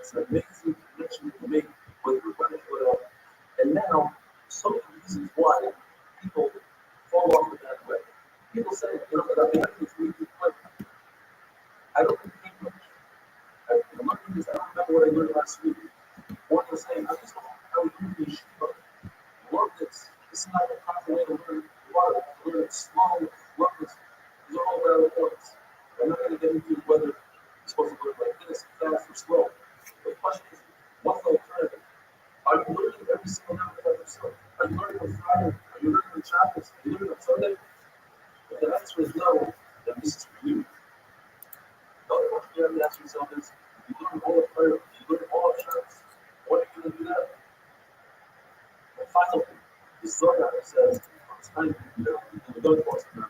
It's an amazing connection to make with Rabbi. And now, some of the reasons why people fall off the bad way. People say, that the enemy is really good. I don't think much. I'm looking at this, I don't remember what I learned last week. One was saying, I just don't know how we do the yeshiva. Love this. This is not the proper way to learn water. To learn it slow. Love this. These are all valid points. I'm not going to get into whether you're supposed to learn like this, fast or slow. The question is, what's the alternative? Are you learning every single night by yourself? Are you learning on Friday? Are you learning on Shabbos? Are you learning on Sunday? If the answer is no, then this is for you. The other question you have to ask yourself is, if you learn all of prayer, if you learn all of Shabbos, what are you going to do that? And finally, the Zohar says, it's time to do that. And the God wants to know.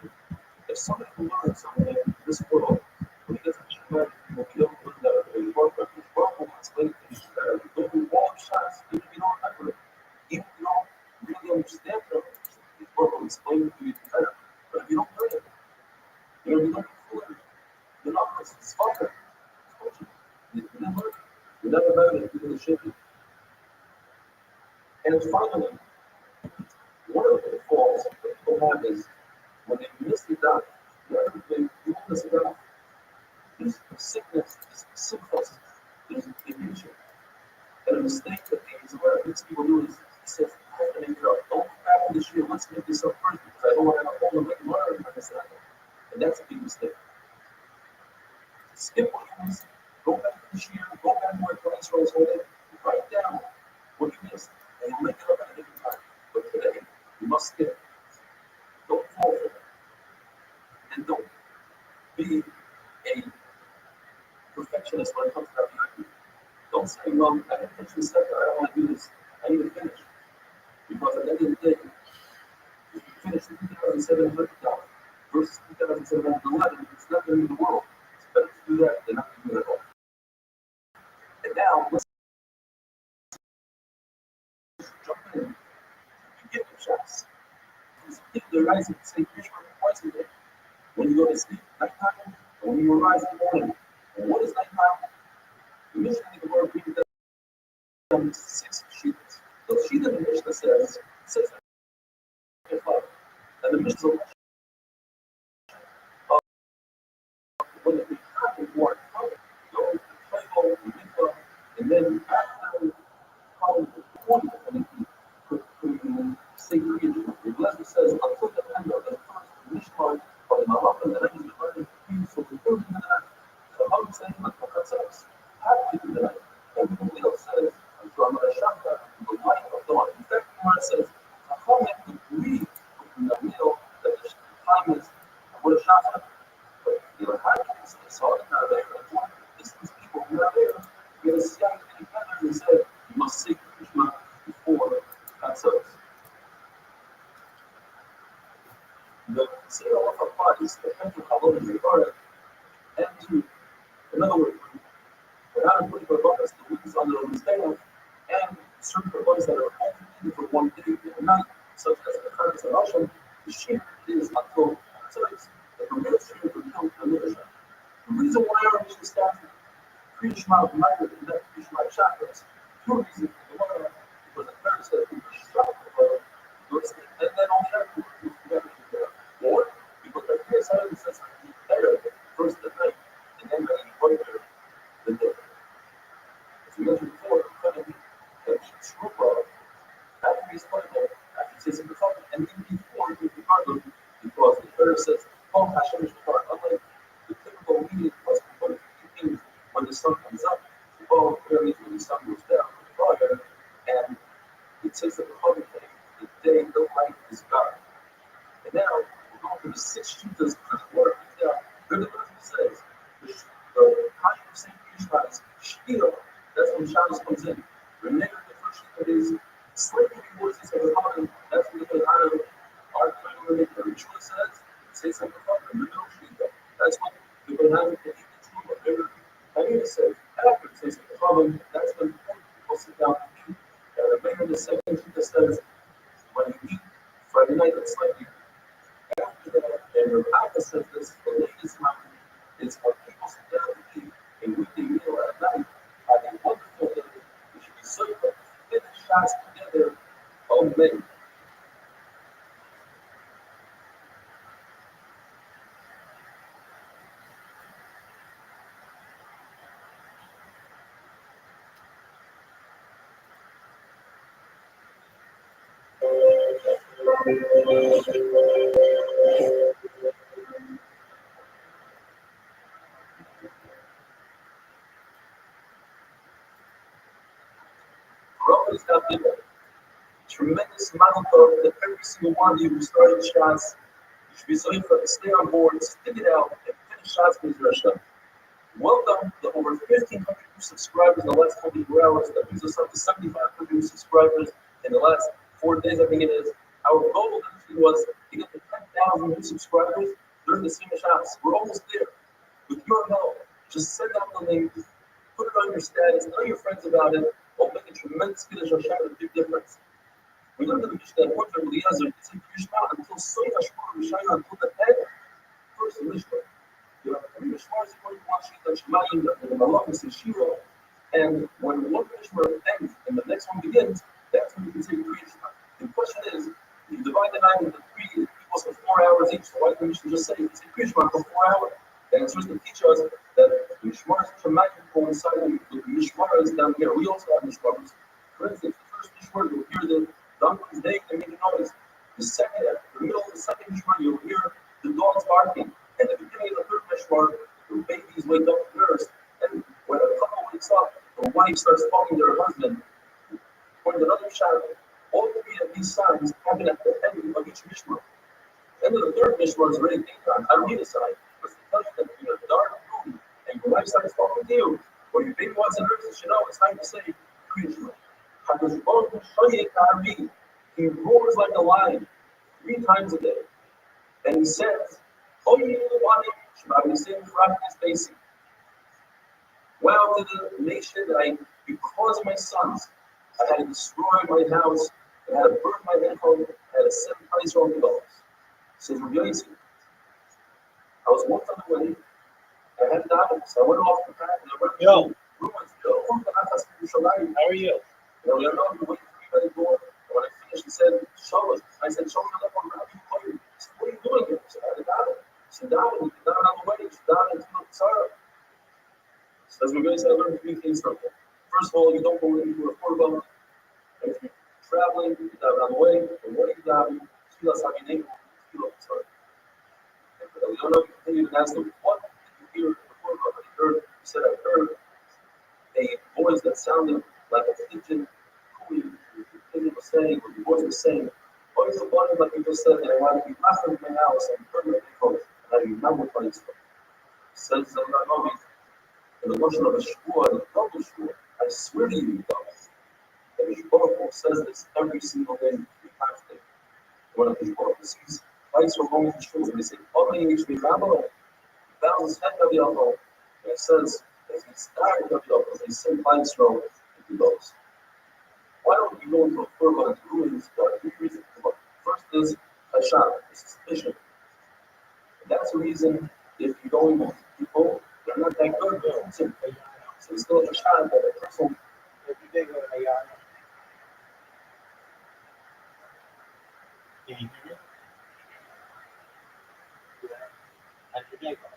If somebody can learn something in this world, when he gets a Shabbat, he will be able to learn that in the world, but his world will explain to you better. You go through all of Shabbos, even if you don't remember it, even if you don't really understand it, his world will explain it to you better. But if you don't learn it, you're going to be foolish. You're not going to suffer. You're never better than people that should be. And finally, one of the pitfalls that people have is when they miss the dot, they miss the dot. There's sickness, there's symptoms, there's confusion. And a mistake that these Americans people do is he says, don't come back this year, let's make this up first because I don't want to have a whole learn on this level. And that's a big mistake. Skip what you missed, go back this year, go back to where cholesterol is holding, write down what you missed, and you'll make it up at a different time. But today, you must skip. Don't fall for it. And don't be a perfectionist when it comes to that. Don't say, well, I can finish this step, I don't want to do this. I need to finish. Because at the end of the day, if you finish $2,700 versus $2,711, it's not going to be the world. It's better to do that than not to do it at all. And now, let's jump in. You get your shots. If they're rising, say, twice a day. When you go to sleep, nighttime, or when you rise in the morning. And what is nighttime? Initially, the word reading down 6 sheets. The sheet of the Mishnah says, and the Mishnah when it becomes more go to play and then after probably the 20th, and you say creation. The lesson says, until the end of the first Mishnah, but in Allah, and then I can learn so the third in the night. So how do you say, that says, half in the night. Everybody else says, until I'm going to shut that, the light of dawn. In fact, Gemara says, how many agree in the middle that the time is, what a shot. But how can you say, so it's not there? This is people who are there. You're going to see how many together and say, you must say Krishna before that service. The Seder of applies to enter Halom and Yevara and to, in other words, without a particular bonus, the weeks on the Mistake and certain bonus that are only needed for one day and night, such as the current salvation, the sheep is until service. The real sheep will become a little shot. The reason why our mission staff preach about Michael and not preach about chakras, two reasons. The one, because the parents said we should shop about and then on the other, we forget to do that. Or because the parents says better first the night, and then they later the day. As we mentioned before, that each group after he's playable, after he says in the public, and then before he regardless, because the prayer says, oh, Hashem is part, unlike the typical media plus people thinking when the sun comes up, oh, prayer means when the sun goes down, and it says that the public thing, the day, the light is God. And now we're going through the 6 shootas of the word. Now, good the person says, the time of St. Krishna is Shkira. That's when Shabbos comes in. Remember the first sheet is slightly before it says the common. That's when the Hana are trying to make the ritual says, say something about the middle sheet. That's when the Hana can eat the true whatever. I need to say, after it says the common, that's when people sit down to eat. And remember the second sheet says, when you eat Friday night, it's slightly after that. And the Papa says this, the latest mountain is when people sit down to eat a weekday meal at night, have a wonderful So you put 50 shots together. Oh man. Rabbi's got bigger. Tremendous amount of that every single one of you who started shots, you should be so for to stay on board, stick it out, and finish shots with Russia. Welcome to over 1,500 new subscribers in the last 24 hours. That brings us up to 7,500 new subscribers in the last 4 days, I think it is. Our goal initially was to get to 10,000 new subscribers during the same shots. We're almost there. With your help, just send out the link, put it on your status, tell your friends about it. It'll make a tremendous Kiddush Hashem and a big difference. We learned in the Mishnah that Porter Eliezer is in Krishma until Soy Hashmar Rishayna until the head first Mishnah. You have three Mishmars according to Rothschild and Shemayim, the Malachis and Shira, and when one Mishmar ends and the next one begins, that's when you can say Krishma. The question is, you divide the night into three equals for 4 hours each, so why don't you just say Krishma for 4 hours? And it's supposed to teach us that the Mishmars and Shemayim coincide with the Mishmars down here. We also have Mishmars. For instance, the first Mishmar, you'll hear the donkey's day and make a noise. The second, at the middle of the second Mishmar, you'll hear the dogs barking. At the beginning of the third Mishmar, the babies wake up first. And when a couple wakes up, the wife starts talking to her husband. According to another shot, all three of these signs happen at the end of each Mishmar. The end of the third Mishmar is already daytime. I don't need a sign. But to tell you that you're in a dark room and your wife starts talking to you, or your baby wants a nurse, you know, it's time to say, Krishma. He roars like a lion 3 times a day. And he says, wow to the nation that because of my sons, I had to destroy my house, I had to burn my head home, I had to send place on the dogs. Says Rabbi, I was once on the way, I had died, so I went off the path and I went to How are you? You know, you're not waiting for me by the door. And when I finished, he said, show us. I said, show me the one Rabbi Koyer. He said, what are you doing here? I said, I had died. She died, we did not on the way. She died into the Sarah. So as we're going to say, I learned 3 things from him. First of all, you don't go into a portable. And if you're traveling, you die on the way. And what do you die? You have your name. You Sarah. And for the Leona, we continue to ask them, what did you hear in the portable? He heard, he said, I heard a voice that sounded like a pigeon cooing. The pigeon was saying, or the voice was saying, what is the one like you just said that I want to be left in my house and permanently closed, and I do not want to place them. Says Rabbi, in the motion of a shvua, the double shvua, I swear to you, God. And the Shvua says this every single day, 3 times a day. One of the Shvua sees lights from home to shows, and they say, thousands head of the elbow. And it says, as he started of the elbow, they send lights from the those. Why don't you go into a furlough and ruins? There are 3 reasons. First is Hashan, suspicion. And that's the reason if you go into people, they're not that good. So it's still Hashan that a person. Can you hear me? How'd your day go?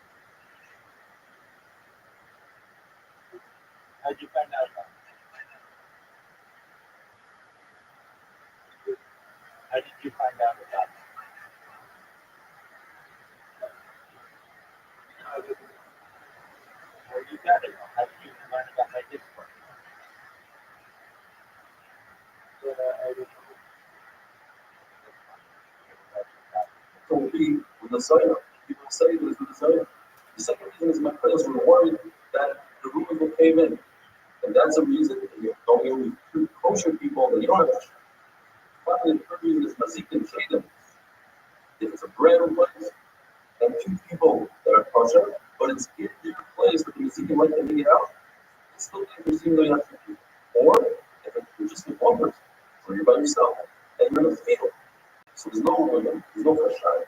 How'd you find out about it? How did you find out about it? Where you got it? How did you learn about my Discord? So with the Zayah, people say this with the Zayah. The second reason is my friends were worried that the rumors will cave in. And that's a reason that you're going to kosher people that you don't have to. Finally, the third reason is Mazik and Shadim. If it's a brand new place and 2 people that are kosher, but it's in their place that the Mazik can let them get out, it's still dangerous even though you have 2 people. Or if you're just with one person, or you're by yourself, and you're in the field. So there's no women, there's no fresh eye.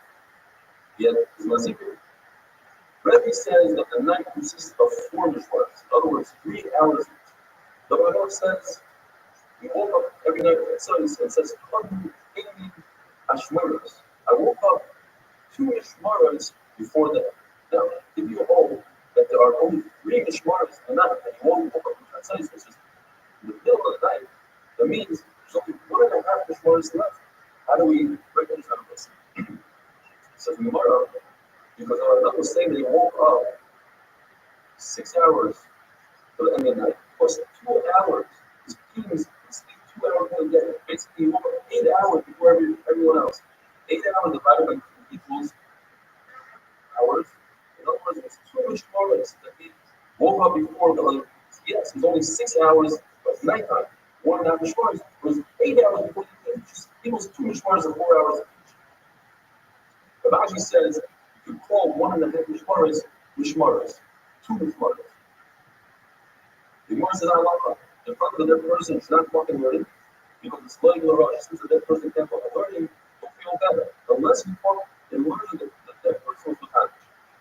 Yet there's Mazik. Rabbi says that the night consists of 4 mishwars. In other words, 3 hours each. The Rabbi says We woke up every night at sunrise and says, Amy Ashmaras. I woke up 2 Mishmaras before that. Now, if you hold that there are only 3 Mishmaras a night, and you won't woke up from that sunrise, which is in the middle of the night, that means there's only 1.5 Mishmaras left. How do we break that down? So the Gemara, because our another was saying that he woke up 6 hours for the end of the night, plus 2 hours. His humans sleep 2 hours a day. Basically, he woke up 8 hours before everyone else. 8 hours divided by 2 equals hours. In other words, it's 2 Mishmaros that he woke up before the other. Yes, it's only 6 hours of nighttime. 1.5 Mishmaros was 8 hours before he was 2 Mishmaros and 4 hours. Rabbi says you could call 1.5 Mishmaros, 2 Mishmaros. The Gemara says, Allah, in front of the dead person should not walk in learning, because it's letting the rush. Since the dead person can't walk in learning, don't feel better. Unless you walk in learning, the dead person will have.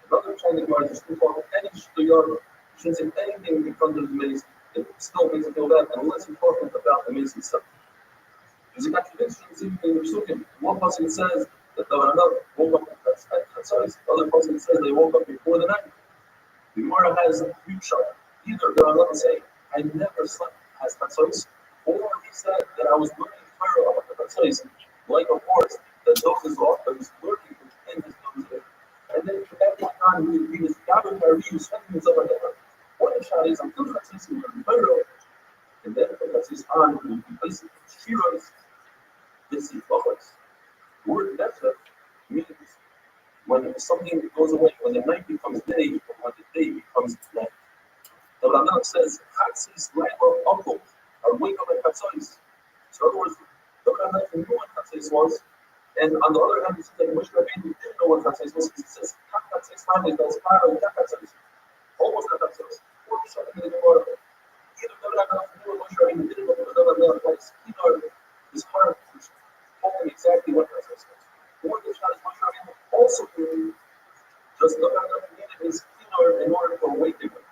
Another time the Gemara just talk any shtoyar, you shouldn't say anything in front of the mace, it still makes you feel bad, unless you're talking about the mace itself. There's a contradiction in the Pesukim. One person says that another woke up at sunrise, the other person says they woke up before the night. The Gemara has a huge shot. Either the Rabbi say, I never slept as Chatzos, or he said that I was learning Torah about the Chatzos, like a horse that dozes off, but he's learning in his nose. And then every time he was gathering my reviews, spending himself on that. What the shot is, until Chatzos he learned Torah, and then from Chatzos on, he basically Shiras, this is Bachos. The word Nefesh means when something goes away, when the night becomes day, or when the day becomes night. The Rabbi says, Chatzis, Laila, uncle, are wake up at Chatzis. So in other words, the Rabbi knew what Chatzis was, and on the other hand, he says that Moshe Rabbeinu didn't know what Chatzis was, because he says, Chatzis, family, that's part of Chatzis. Almost Chatzis. Or something in the Gemara. Either the Rabbi knew what Moshe Rabbeinu didn't know, but the Rabbi was, his heart was told him exactly what Chatzis was. Or the Shad is Moshe Rabbeinu also knew, just the Rabbi needed his in order to awaken him.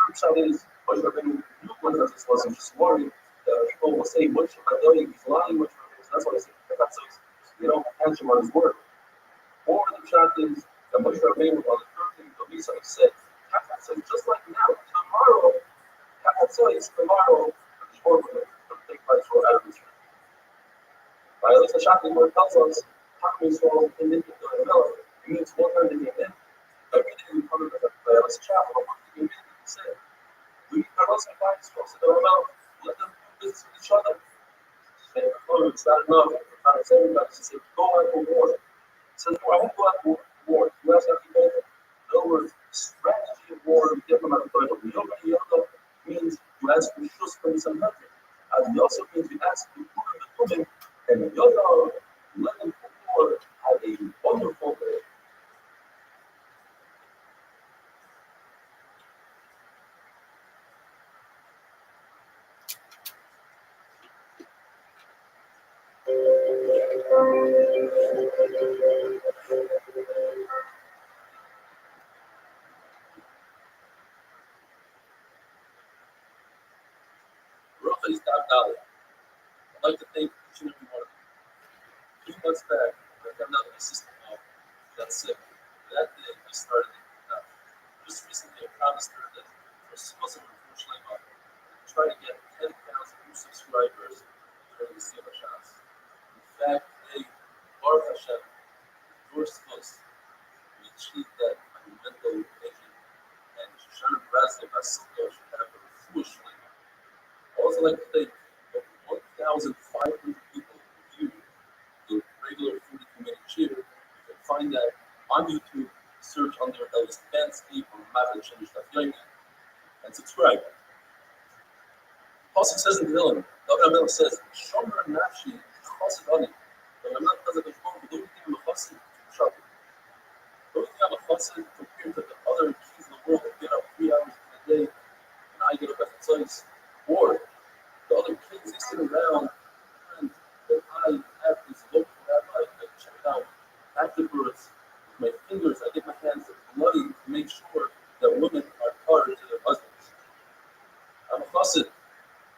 Rothschild is Moshe Rabbeinu knew what Chatzis was, and just worried that people will say, Moshe Rabbeinu, he's lying, Moshe Rabbeinu. So that's why I say, Chatzis. You don't catch him on his word. Or the shot is that Moshe Rabbeinu on the 13th of Esau said, Chatzis, just like now, tomorrow, Chatzis, tomorrow, the Torah will take place for out of Israel. By at least the shot word tells us, Chacham Yisrael in the Melech. It means one time they came in. Every day we come in with a chapel, one thing we say, we need our husband by Yisrael, so they're about, let them do business with each other. And oh, it's not enough. We're trying to say everybody to say, go out for war. It says, no, I won't go out for war. You ask after you in other words, strategy of war, diplomatic title. Yoga means you ask for shus from some country. As also means you ask for the women, and Yoga, let them for war, have a wonderful day. Rothschild is top dollar. I'd like to thank each and every one of you. 2 months back, I found out my sister-in-law got sick. That day, I started just recently, I promised her that for Muslim unfortunately, try to get 10,000 new subscribers during the Siyam Shas. In fact, they, Baruch Hashem, first us, we achieved that monumental occasion, and Shoshana Brazil, Basilio, should have a foolish flame. I also like to thank over 1,500 people who viewed the regular 42-minute cheer. You can find that on YouTube. Search under the landscape or Mavet Shemish Dafyomi and subscribe. Pasuk says in Tehillim, David HaMelech says, Shomer Nafshi Chassid Ani. David HaMelech does it before, but don't think I'm a chassid to trouble. Don't think I'm a chassid compared to the other kings in the world that get up 3 hours a day and I get up at the place. Or the other kings, they sit around and that I have this local rabbi, I check it out afterwards. My fingers, I get my hands bloody to make sure that women are part to their husbands. I'm a chassid.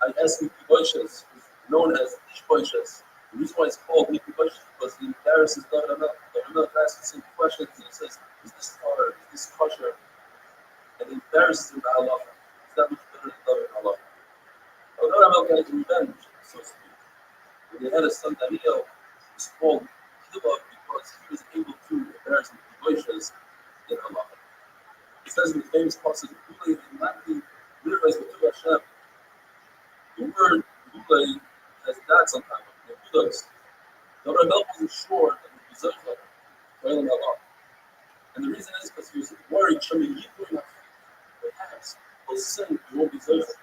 I ask you, Kiboishes, known as Ishboishes. The reason why it's called Mikboishes is because he embarrasses David Amelch. David Amelch asks the same questions and he says, is this hard? Is this kosher? And he embarrasses him by Allah. Is that much better than David Allah? Now, David Amelch got his revenge, so to speak. When they had a son Daniel, he was called Kilab because he was able to embarrass Mikboishes in Allah. It says in the famous passage, Ulay in Latin, literally with Hashem. The word Ulay has that sometimes, the kudos. The rebel wasn't sure that he was Allah. And the reason is because he was worried, perhaps he'll sin, he won't be zeichet.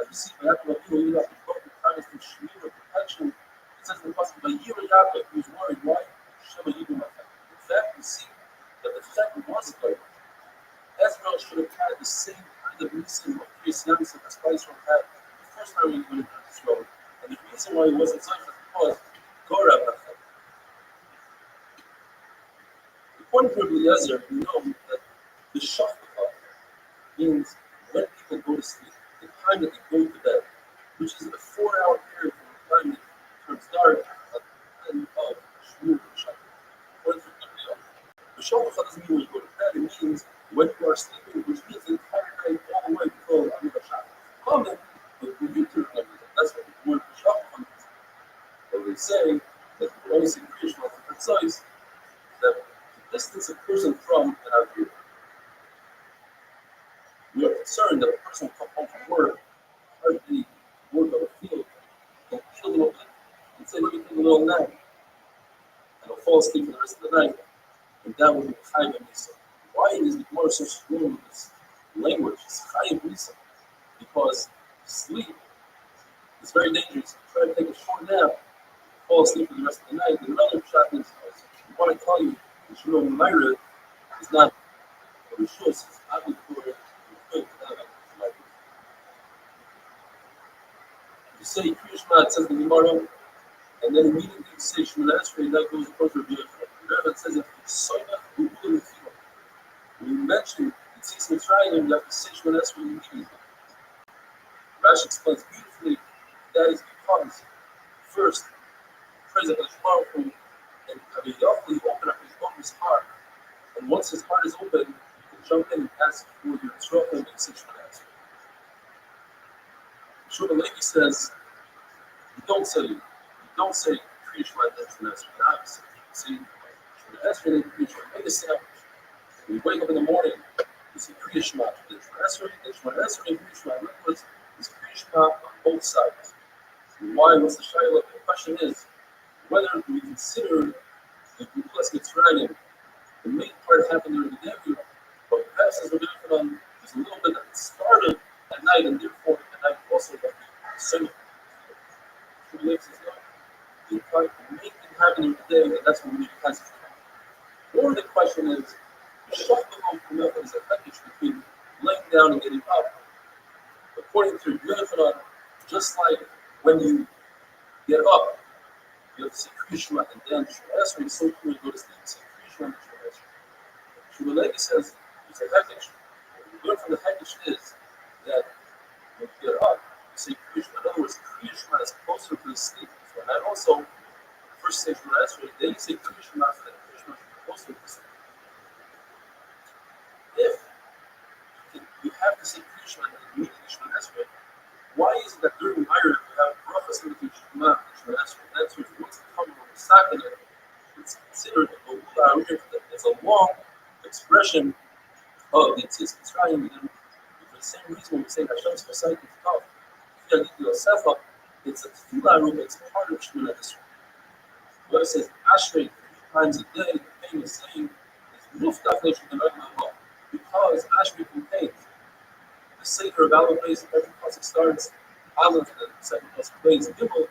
As we see, by Yaakov Avinu, even after broken kindness and shmir protection, it says in the passage, by Yira Yaakov, he was worried, why? Shema Yidu Machak. In fact, we see that the fact was clear. Ezra should have had the same kind of nisim of Kriyas Yamsim as Israel had the first time he went into Israel. And the reason why he wasn't such was because Korah Machak. According to Rabbi Eliezer, we know that the shafaka means when people go to sleep, the time that they go to bed, which is a 4-hour period from the time it turns dark at the end of Shmur Shabbat. According to Rabbi Eliezer, the shafaka doesn't mean when you go to bed, it means when you are sleeping, which means the entire night all the way until Amida Shabbat. Comment, but we need to remember that that's what the word shafaka means. But we say that when we say creation of different size, that distance a person from an idea. We are concerned that a person will come home from work, hardly work on the field, he'll eat a little bit, and say, let me take a little nap, and he'll fall asleep for the rest of the night, and that will be Chayim Misa. Why is the Gemara so strong with this language? It's Chayim Misa. Because sleep is very dangerous. You try to take a short nap, fall asleep for the rest of the night, and another shot is, I want to tell you, the Shmuel Myra is not a Rishus, it's not good for it. You say Kriyashma, it says the Gemara, and then immediately you say Shemana Esrei, that goes across the Rebbe. It says that when you mention the Tzitz Mitzrayim, you have to say Shemana Esrei immediately. Rashi explains beautifully that is because, first, praise of Hashemah, and Yahweh open up his heart. And once his heart is open, you can jump in and ask for your trouble and say Shemana Esrei. Shmuel Levi says, you don't say Kriya Shema and Shemana Esrei. Obviously, see, Shemana Esrei and Kriya Shema. Make a sandwich. When you wake up in the morning, you say Kriya Shema, then Shemana Esrei, then Shemana Esrei, and Kriya Shema. In other words, it's Kriya Shema on both sides. And why? What's the shayla? The question is whether we consider the Gulas Mitzrayim, the main part happened during the Debut, but perhaps as we're going on, there's a little bit that started at night, and therefore at night also got the same. Two legs is not. The main thing happening today, and that's what we need to concentrate on. Or the question is, Shachtam Kumecha is a package between laying down and getting up. According to Yochanan, just like when you get up, you have to say Krishma and then Shemana Esrei, so when you go to sleep, you say Krishma and Shemana Esrei. Shmuel Levi says, it's a package. What we learn from the package is that when you get up, you say Krishma. In other words, Krishma is closer to the sleep. So, and also, first say Shemana Esrei, then you say Krishma, after that Krishma is closer to the sleep. If you have to say Krishma and immediately Shemana Esrei, why is it that during Myra we have brachas in between Shema and Shemana Esrei? The answer is once it comes from the Sakana, it's considered as a long expression of the Tzitz Mitzrayim. For the same reason when we say Hashem's Chosai Kivkav, it's a tefillah room, it's part of Shemana Esrei. What it says, Ashrei 3 times a day, the famous saying is Muftach Le'Shemana Esrei, because Ashrei contains the Seder of Aleph Beis, every pasuk starts Aleph, and the second pasuk Beis Gimel,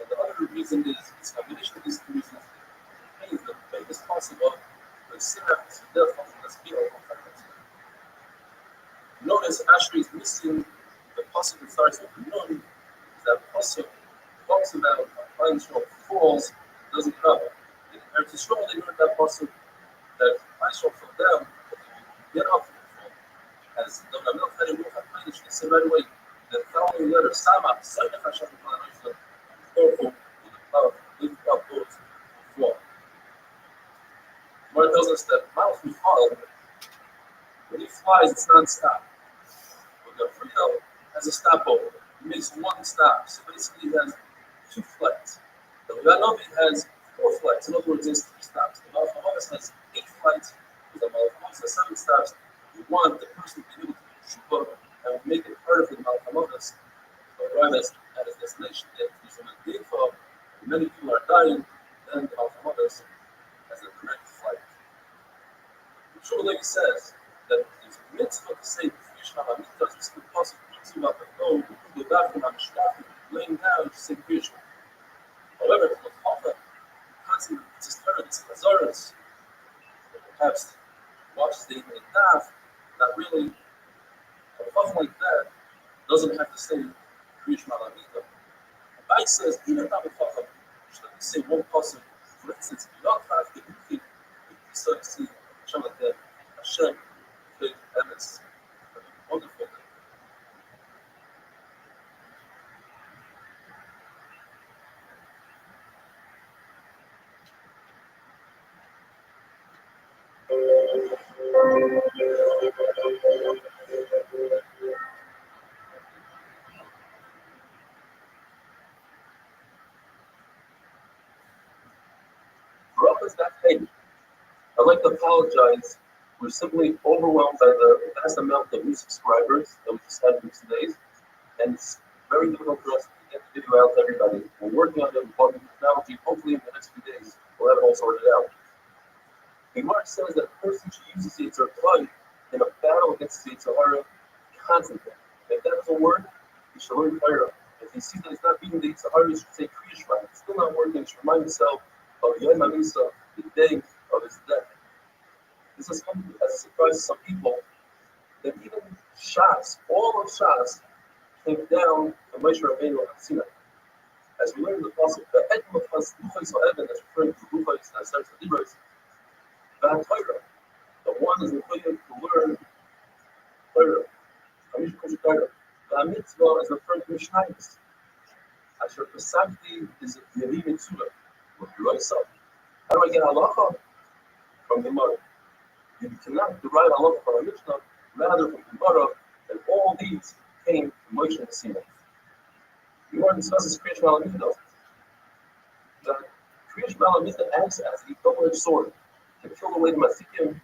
and the other reason is this combination of these two reasons contains the famous pasuk of the Seder Seder from the Seder of Notice Ashrei is missing the pasuk that starts with the Nun. That pasuk talks about a Klal falls, doesn't get up. In Eretz Yisrael, they learned that pasuk that Klal fell down, but they get up. As the Rabbi had a rule, they said right away, the following letter, Sama, careful with the cloud, lift up those who fall. Gemara tells us that Mount Michal, when he flies, it's non-stop. But the Friel has a stopover. He makes one stop. So basically he has two flights. The Ranovi has four flights. In other words, there's three stops. The Malchamas has 8 flights. The Malchamas has 7 stops. We want the person to be able to do Shubha and we make it part of the Malchamas. So arrive at his destination. If he's in a Geifa, many people are dying, then the Malchamas has the correct flight. Shul Levi says that it's a mitzvah to say Kriyish Hamamitas, it's the possible mitzvah to go to the bathroom, laying down to say Kriyish. However, if the Chacham constantly repeats his Torah, it's Chazaras, perhaps watches the evening daf, not really, a Chacham like that doesn't have to say Kriyish Hamamitas. Rabbi says, even if I'm a Chacham, should I say one person, for instance, if you're not five, you start to see Hashem, big emes, wonderful. For us, that pain. I'd like to apologize. We're simply overwhelmed by the vast amount of new subscribers that we just had in 2 days, and it's very difficult for us to get the video out to everybody. We're working on it with technology. Hopefully, in the next few days, we'll have it all sorted out. The Gemara says that a person should use the Yetzer Hara in a battle against the Yetzer Hara constantly. If that doesn't work, he should learn Torah. If he sees that he's not beating the Yetzer Hara, he should say Kriyish Shema. If it's still not working, he should remind himself of Yom HaMisa, the day of his death. This has come as a surprise to some people that even Shas, all of Shas, came down to Moshe Rabbeinu on Sinai. As we learned in the Pasuk, the Edom of Luchos HaEben, that's referring to Luchos and Aseret HaDibros, Bad Torah. The one is required to learn Torah. Hamish Kosh Torah. The mitzvah is referring to Mishnayos. Asher Pesachti is Yevi Mitzvah. What you write so. How do I get halacha? From the Gemara. You cannot derive halacha from a Mishnah, rather from the Gemara, and all these came from Moshe and Sinai. The Gemara discusses Kriyish Malamita. The Kriyish Malamita acts as a double-edged sword to kill away the Masikim,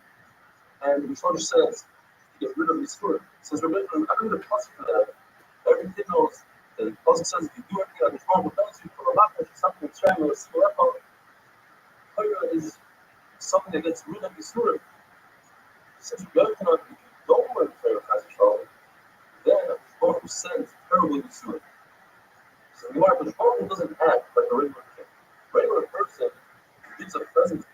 and the Rothschild says to get rid of the sword. It says, remember, I don't need a plus for that. Every kid knows that the Pasuk says if you do anything on the wrong with those you put a lot of something in Shem or Silepa, Torah is something that gets rid of the sword. It says, if you don't learn Torah, then the Baruch Hu sends terribly the sword. So the Baruch Hu doesn't act like a regular king. A regular person gives a present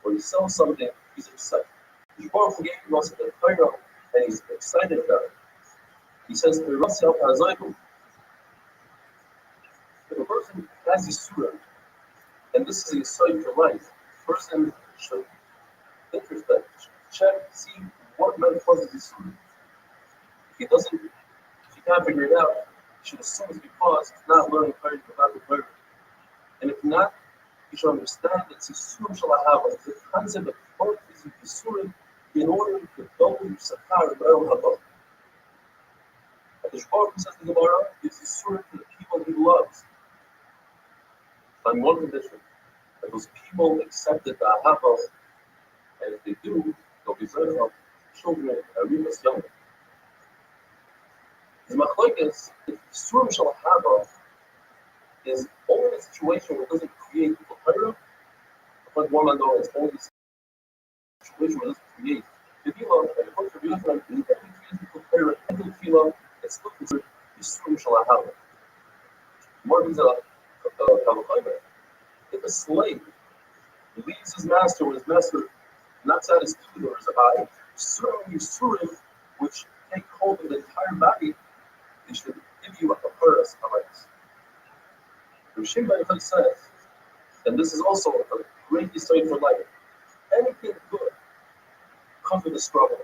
or he sells something, he's excited. The Baruch Hu gave us the Torah and he's excited about it. He says, if a person has a surah, and this is a sign for life, the person should introspect, check, see what might cause this surah. If he can't figure it out, he should assume it's because he's not learning Torah about the Torah. And if not, he should understand that Sisur Shalahava is the concept of focusing the surah in order to double Sakar and Baruch Haba. And the Shbar says the Gemara gives the surah to the people he loves. On one condition, that those people accepted the Ahava, and if they do, they'll be Zercha, children, Arimas young. The Machlokes, if Surah Shalahava is only a situation where it doesn't create the Torah, but one man knows it's only a situation where it doesn't create the Tefillah, and according to Rabbi, even if it creates the Torah and the Tefillah, it's still considered the Surah Shalahava. More than if a slave leaves his master when his master knocks out his tooth or his eye, certain Yisurim which take hold of the entire body, they should give you a purpose of rights. Rashi Yochanan says, and this is also a great insight for life, anything good comes with a struggle.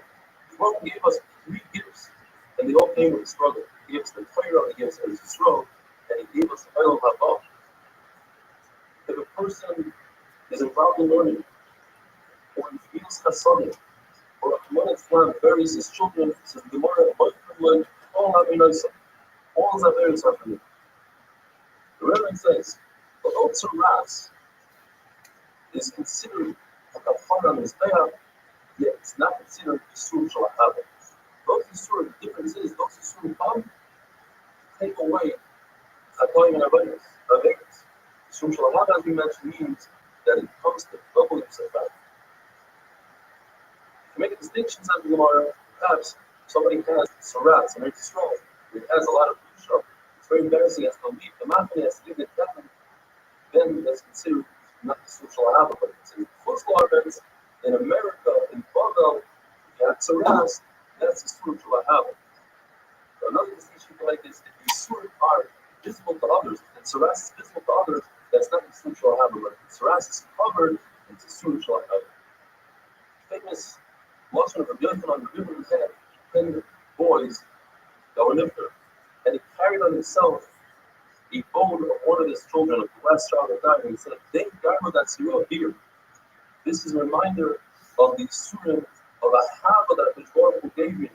The Lord gave us 3 gifts, and they all came with a struggle. He gave us the Torah, he gave us Eretz Yisrael, and he gave was oil of if a person is involved in learning, or he feels chasodim, or when Islam buries his children, says Gemara, all have been nice. All are very suffering. The Rabbi says, the Otzer Ras is considered a kafar on his payout, yet it's not considered Yisur Shalahaba. Those Yisur, the difference is, those Yisur come, take away Atoyim and Avegas. Yisur Shalahaba, as we mentioned, means that it comes to double Yisur. To make a distinction, says the Gemara, perhaps somebody has Sarat, and it's strong, it has a lot of Yisur. It's very embarrassing, he has to leave the Mafia, has to leave the Kevin, then that's considered not the social habit, but considered football events. In America, in Bavel, you have Saras, that's a spiritual habit. So another distinction like this, if these sort are visible to others, and Saras is visible to others, that's not a spiritual habit, but if Saras is covered, it's a spiritual habit. Famous Lashon of Rabbi on the river had 10 boys that were nifter, and he carried on himself a bone of one of his children, of the last child that died, and he said, "They garment that Surah here." This is a reminder of the Surah of a Hava that the Torah gave me.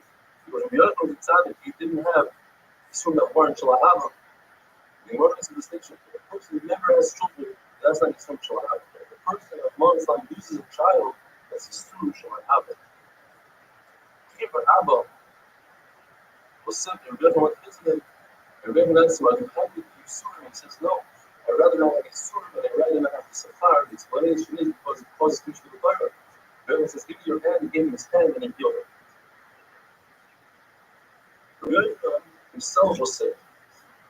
Because when the other tzaddik, he didn't have Surah that weren't Shalahava. The Gemara makes a distinction. The person who never has children, that's not Surah Shalahava. The person of Islam uses a child, that's a Surah Shalahava. Here for Abba was said, and Rabbi was visiting, and Rabbi asked him, "Are you happy to use Surah?" He says, "No. I'd rather not have a Surah, but I'd rather not have the Safar." The explanation is because it causes speech to the Torah. Rabbi says, "Give me your hand," he gave him his hand, and he healed him. Rabbi himself was sick,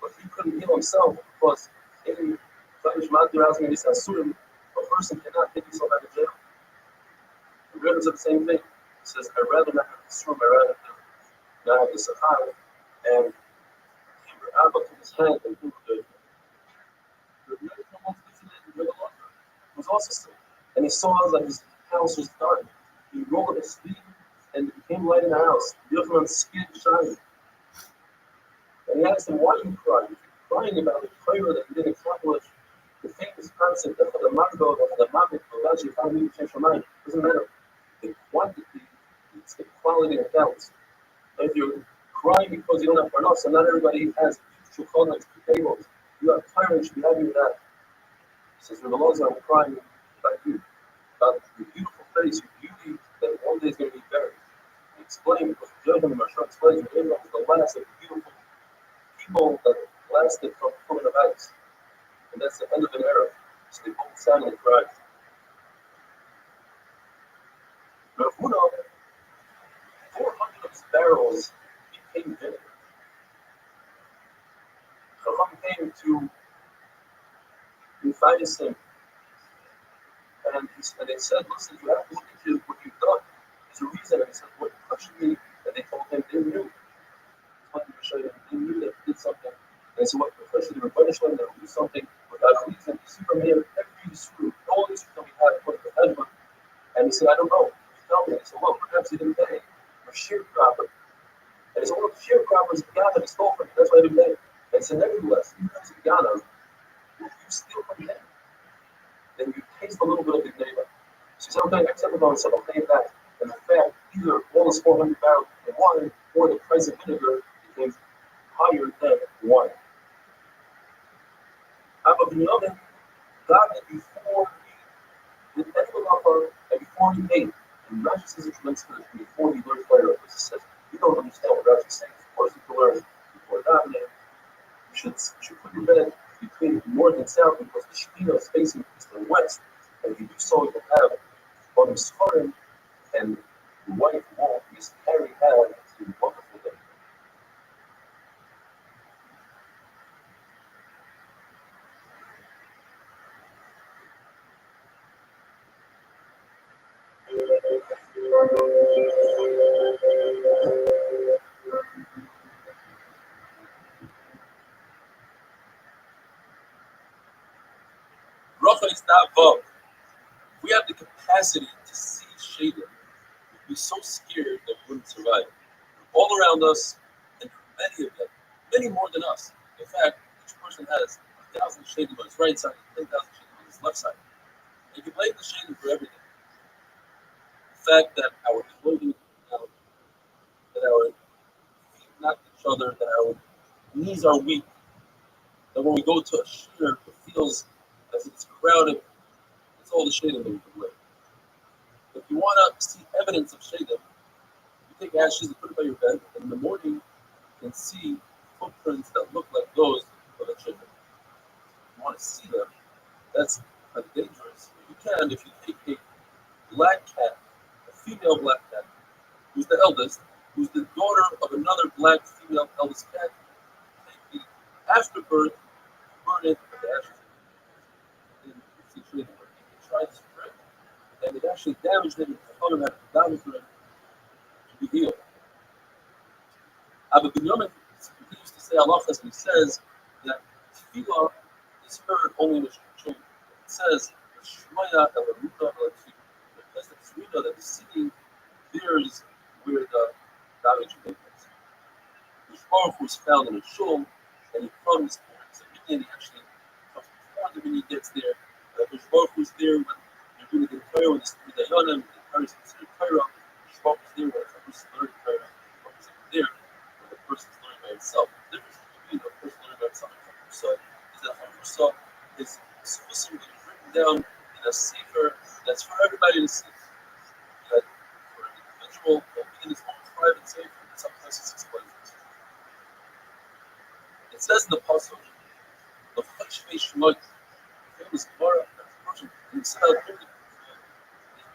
but he couldn't heal himself because in Kaddish Matir asking this Asurim, a person cannot take himself out of jail. Rabbi said the same thing. He says, "I'd rather not have the Surah, I'd rather not have the Safar," and Abba took his hand and he was was also sick. And he saw that his house was dark. He rolled up his sleeve and it became light in the house. Yochanan skin shining. And he asked him, "Why are you crying? You're crying about the prayer that you didn't accomplish." The famous concept that for the Margo, that for the Mabit, for the family to change your mind. Doesn't matter. The quantity, it's the quality that counts. If you're crying because you don't have enough, so not everybody has shulchan, 2 tables. You have time, you should be happy with that. He says, "When the Lord's I'm crying about you, about your beautiful face, your beauty that one day is going to be buried." He explained, because Jonathan Marshall explains, that Abraham was the last of the beautiful people that lasted from pulling of ice. And that's the end of an era. So they both sat and cried. Rav Huna, 400 of his barrels became vinegar. Chacham came to Matthias him, and they said, "Listen, you have to look into what you've done. There's a reason." And he said, "What questioned me?" And they told him they knew. They knew that he did something. And they said, "What question? They were punishing him, they would do something without a reason." You see from here, every issue, all these that we had put the judgment. And he said, "I don't know. You tell me." And he said, "Well, perhaps he didn't pay for sharecropper." And he said, "Well, the sharecroppers Ghana, he stole from me. That's why I didn't pay." And he said, "Nevertheless, even if it's Ghana, if you steal from him, then you taste a little bit of the neighbor." So he said, "Okay, accept it on himself, I'll pay it back." And in fact, either all his 400 barrels became wine, or the price of vinegar became higher than wine. Abba Binyamin, God did before he did any of and before he ate. And Rashi says it links to this before he learned Torah. He says, "You don't understand what Rashi is saying. Of course, you can learn before that. You should put your bed between north and south because the Shekhinah is facing east and west. And if you do so, you will have on the Sfarim and the white wall is carry out to the wonderful day." Rothschild is not above. We have the capacity to see Shayla. We'd be so scared that we wouldn't survive. All around us, and many of them, many more than us. In fact, each person has 1,000 shading on his right side and 10,000 shading on his left side. And you can blame the shading for everything. The fact that our clothing, that our feet knock each other, that our knees are weak, that when we go to a shear, it feels as if it's crowded. It's all the shading that we can blame. If you want to see evidence of shading, you take ashes and put it by your bed, and in the morning you can see footprints that look like those of a chicken. If you want to see them, that's kind of dangerous. You can if you take a black cat, a female black cat, who's the eldest, who's the daughter of another black female eldest cat, take the afterbirth, burn it with the ashes. And you see shading where he tried to spread, and it actually damaged him, and the color had damaged him to be healed. Abba Binyamin, he used to say halachas, and he says that tefillah is heard only in the shul. It says Shmaya el Aruta el Tefillah. Because the tefillah that is sitting there is where the damage takes place. The Shmar was found in a shul, and he comes towards the minyan. He actually comes before the minyan gets there. The Shmar was there when you're doing the Torah, when the Dayanim, the Torah is considered Torah. The Shmar was there when the person learning Torah. The Shmar was there when the person is learning by himself. The difference between the person learning by himself and Chamusa is that Chamusa is specifically written down in a sefer that's for everybody to see. That for an individual, will be in his own private sefer, and some places explain it. It says in the Pasuk, the Chachvei Shemot, the famous Gemara, that a person inside he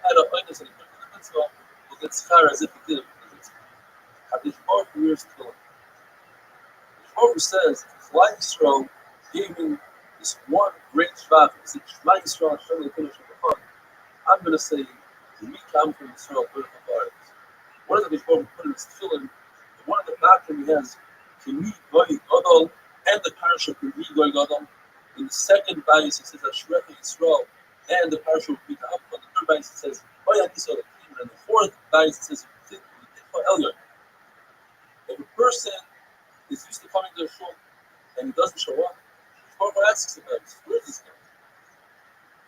had a highness and he put in the mitzvah, will get schar as if he did it with the mitzvah. Hadish Baruch Hu wears tefillin. The Baruch Hu says, Klal Yisrael gave him this one great shvach. He said, Shema Yisrael Hashem Elokeinu Shebachar. I'm going to say, we come from Yisrael, Berachah Ba'aretz. One of the Baruch Hu put in his tefillin, one of the doctrine he has, to meet Goy Gadol, and the parasha to meet Goy Gadol. In the second bias, he says, Ashrecha Yisrael, and the parasha will be the outcome. The third bias, he says, Oya Yisrael, and the fourth bias, he says, Elyon. If a person is used to coming to a shul and he doesn't show up, the Baruch Hu asks him, where is this guy?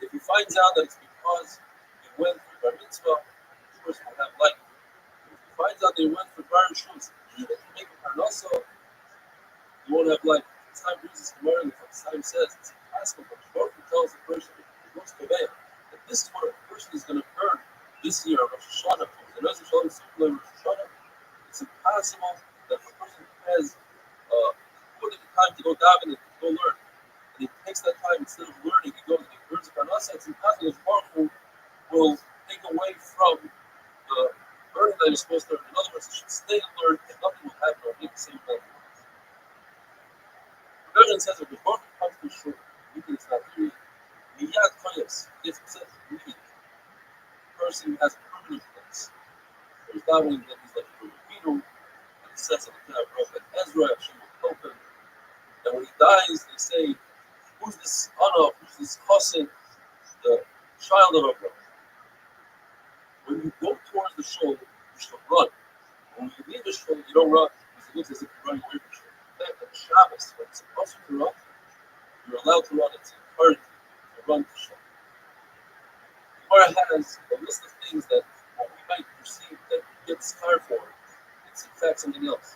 If he finds out that it's because he went for bar mitzvah, the person will have light. If he finds out that he went for bar shus, even if he make a parnasa, he won't have light. Time brings this Gemara, and time says it's impossible. But the Baruch Hu tells the person who goes to Rabbi that this is what a person is going to earn this year of Rosh Hashanah. It's impossible that if a person has put in the time to go daven and to go learn, and he takes that time instead of learning, he goes and he earns a parnasa. It's impossible that the Baruch Hu will take away from the learning that you're supposed to learn. In other words, you should stay and learn, and nothing will happen or make the same level. The version says that the Baruch Hu comes to shul, meaning it's not really miyad koyes. It's said meaning the person has a permanent place. There's davening that he's like a Rabbi, and it says that the prophet Ezra Hashem will help him. And when he dies, they say, who's this Anna, who's this Chassid, the child of Abraham? When you go towards the shul, you should run. When you leave the shul, you don't run, because it looks as if you're running away from the shul. In fact, on Shabbos, when it's supposed to run, you're allowed to run. It's encouraged to run to shul. The Gemara has a list of things that what we might perceive that you get scarred for, it's in fact something else.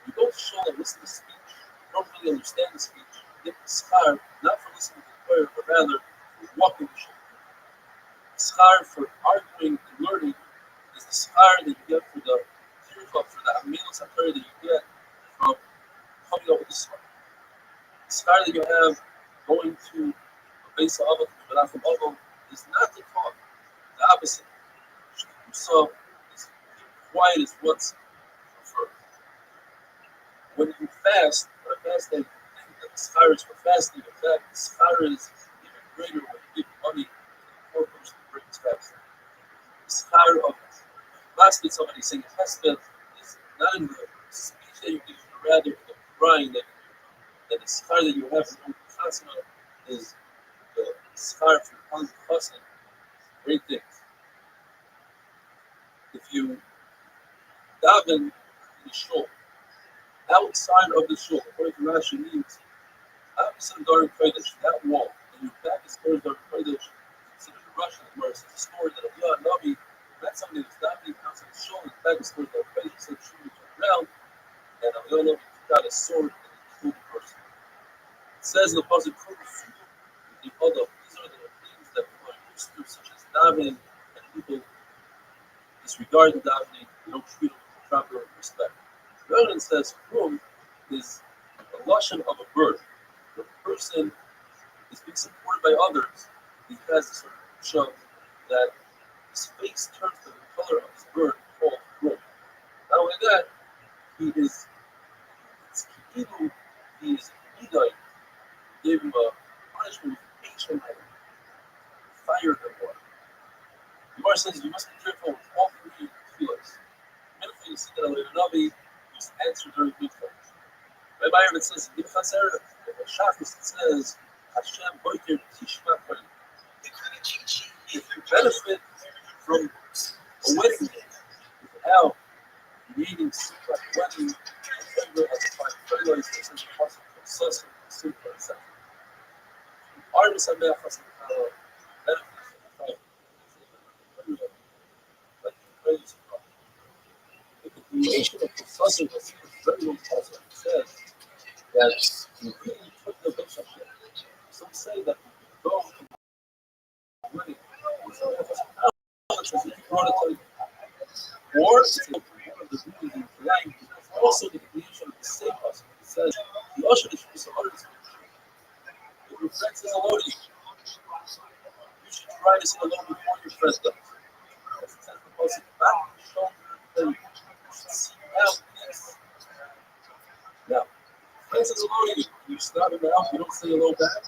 You go to shul and listen to speech, you don't really understand the speech, you get scarred not for listening to the prayer, but rather for walking to shul. The schar for arguing and learning is the schar that you get for the tircha, for the amilas haTorah that you get from coming up with the schar. The schar that you have going to a base of Avot, to Menachem Avot, is not the talk. The opposite. So, is quiet is what's preferred. When you fast, for a fast day, you think that the schar is for fasting. In fact, the schar is even greater when you give money to the poor person who brings fasting. The schar of lastly somebody saying a hesped is not in the speech that you give, but rather in the crying that you do. And the schar that you have in the chasana is the schar for telling the chasana great things. If you daven in the shul, outside of the shul, according to Rashi means After during Kodesh, that wall, and your back is towards during Kodesh, considered a Russian, where it's a story that Abiyah Navi, that's something that's not being outside the shoulder, his back is towards during Kodesh, so shooting to the ground, and Abiyah Navi took out a sword and he killed the person. It says in the Pasuk, the other, these are the things that people are used to, such as davening, and people disregard the davening, they don't treat it with proper respect. The other says, Krum is a lashon of a bird. The person is being supported by others. He has this sort of show that his face turns to the color of his bird called Krum. Not only that, he is evil, he is Midai, gave him a punishment with H fired him more. The Gemara says you must be careful with all three feelings. Mincha, you see that Navi is answered during Mikvah. Rabbi Aaron says in Chaser, Shachris, it says Hashem Boiker Tishma Koyin. If you benefit from a wedding day, now creating super wedding, member of the five fertilized this is possible for Sus and Super and Second. Artists are there for some benefits from the five. Like the praise of God. The creation of the Sus and Super very well possible. It says that you really took the bishop. Some say that you go to the wedding with some of us. Or it's one of the reasons in flying also the creation of the same person. It says the usher is for some others. If your friend says hello to you, you should try to say hello before your friend does. As it says the person back on the shoulder, then you should see out this. Now, friend says hello to you, you start him out, you don't say hello back,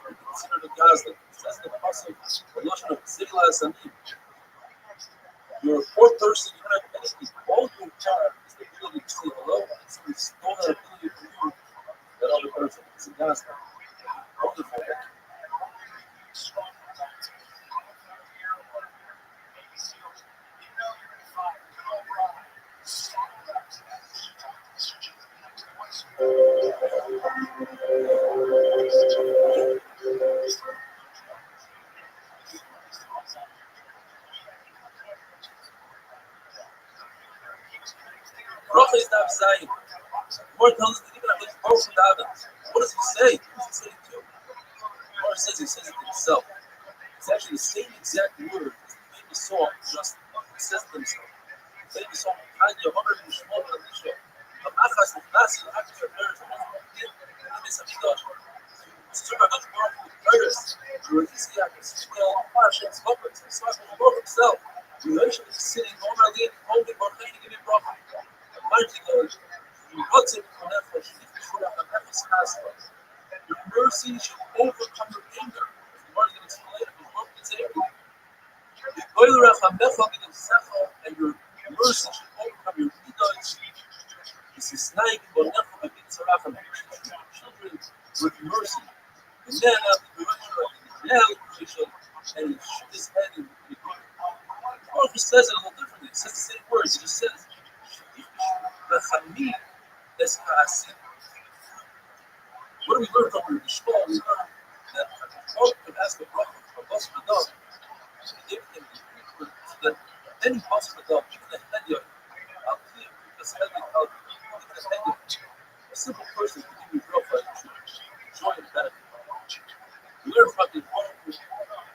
you consider the gazlan. It says the person, the usher of Zila Sanim. You're a poor person, you don't have anything. All you have is the ability to say hello, and so it's not an ability for you, that other person. It's a gazlan. Wonderful. Rothschild is not saying. More tells us that even if it's broken down, what does he say? What does he say to? Or he says it himself. It's actually the same exact word as the famous song, just says to himself. The famous song, Kanye, Homer, and Shmuel, and Elisha. Achas, Nasi, Achas, and Paris, and Miss Amidosh. Super Dutch Baruch with Paris. Eurasiac, Shmuel, Parsha, and Slopers, and Swat, and Baruch himself. Relation is sitting, Homer, Lin, holding, Baruch, and giving Baruch. Mighty God, you got to be nefesh, your mercy should overcome your anger. The Lord is going to explain it, but it's angry. And your mercy should overcome your midas. This is like children with mercy. The man after the resurrection, and he shook his head in the good. The Lord says it a little differently. It says the same words. It just says, what do we learn from the Shmuel? We learn that God could ask the Prophet from Basra Dog to give him the secret that any Basra Dog, even a Hedya, a simple person can give you Prophet to joy and benefit. We learn from the Prophet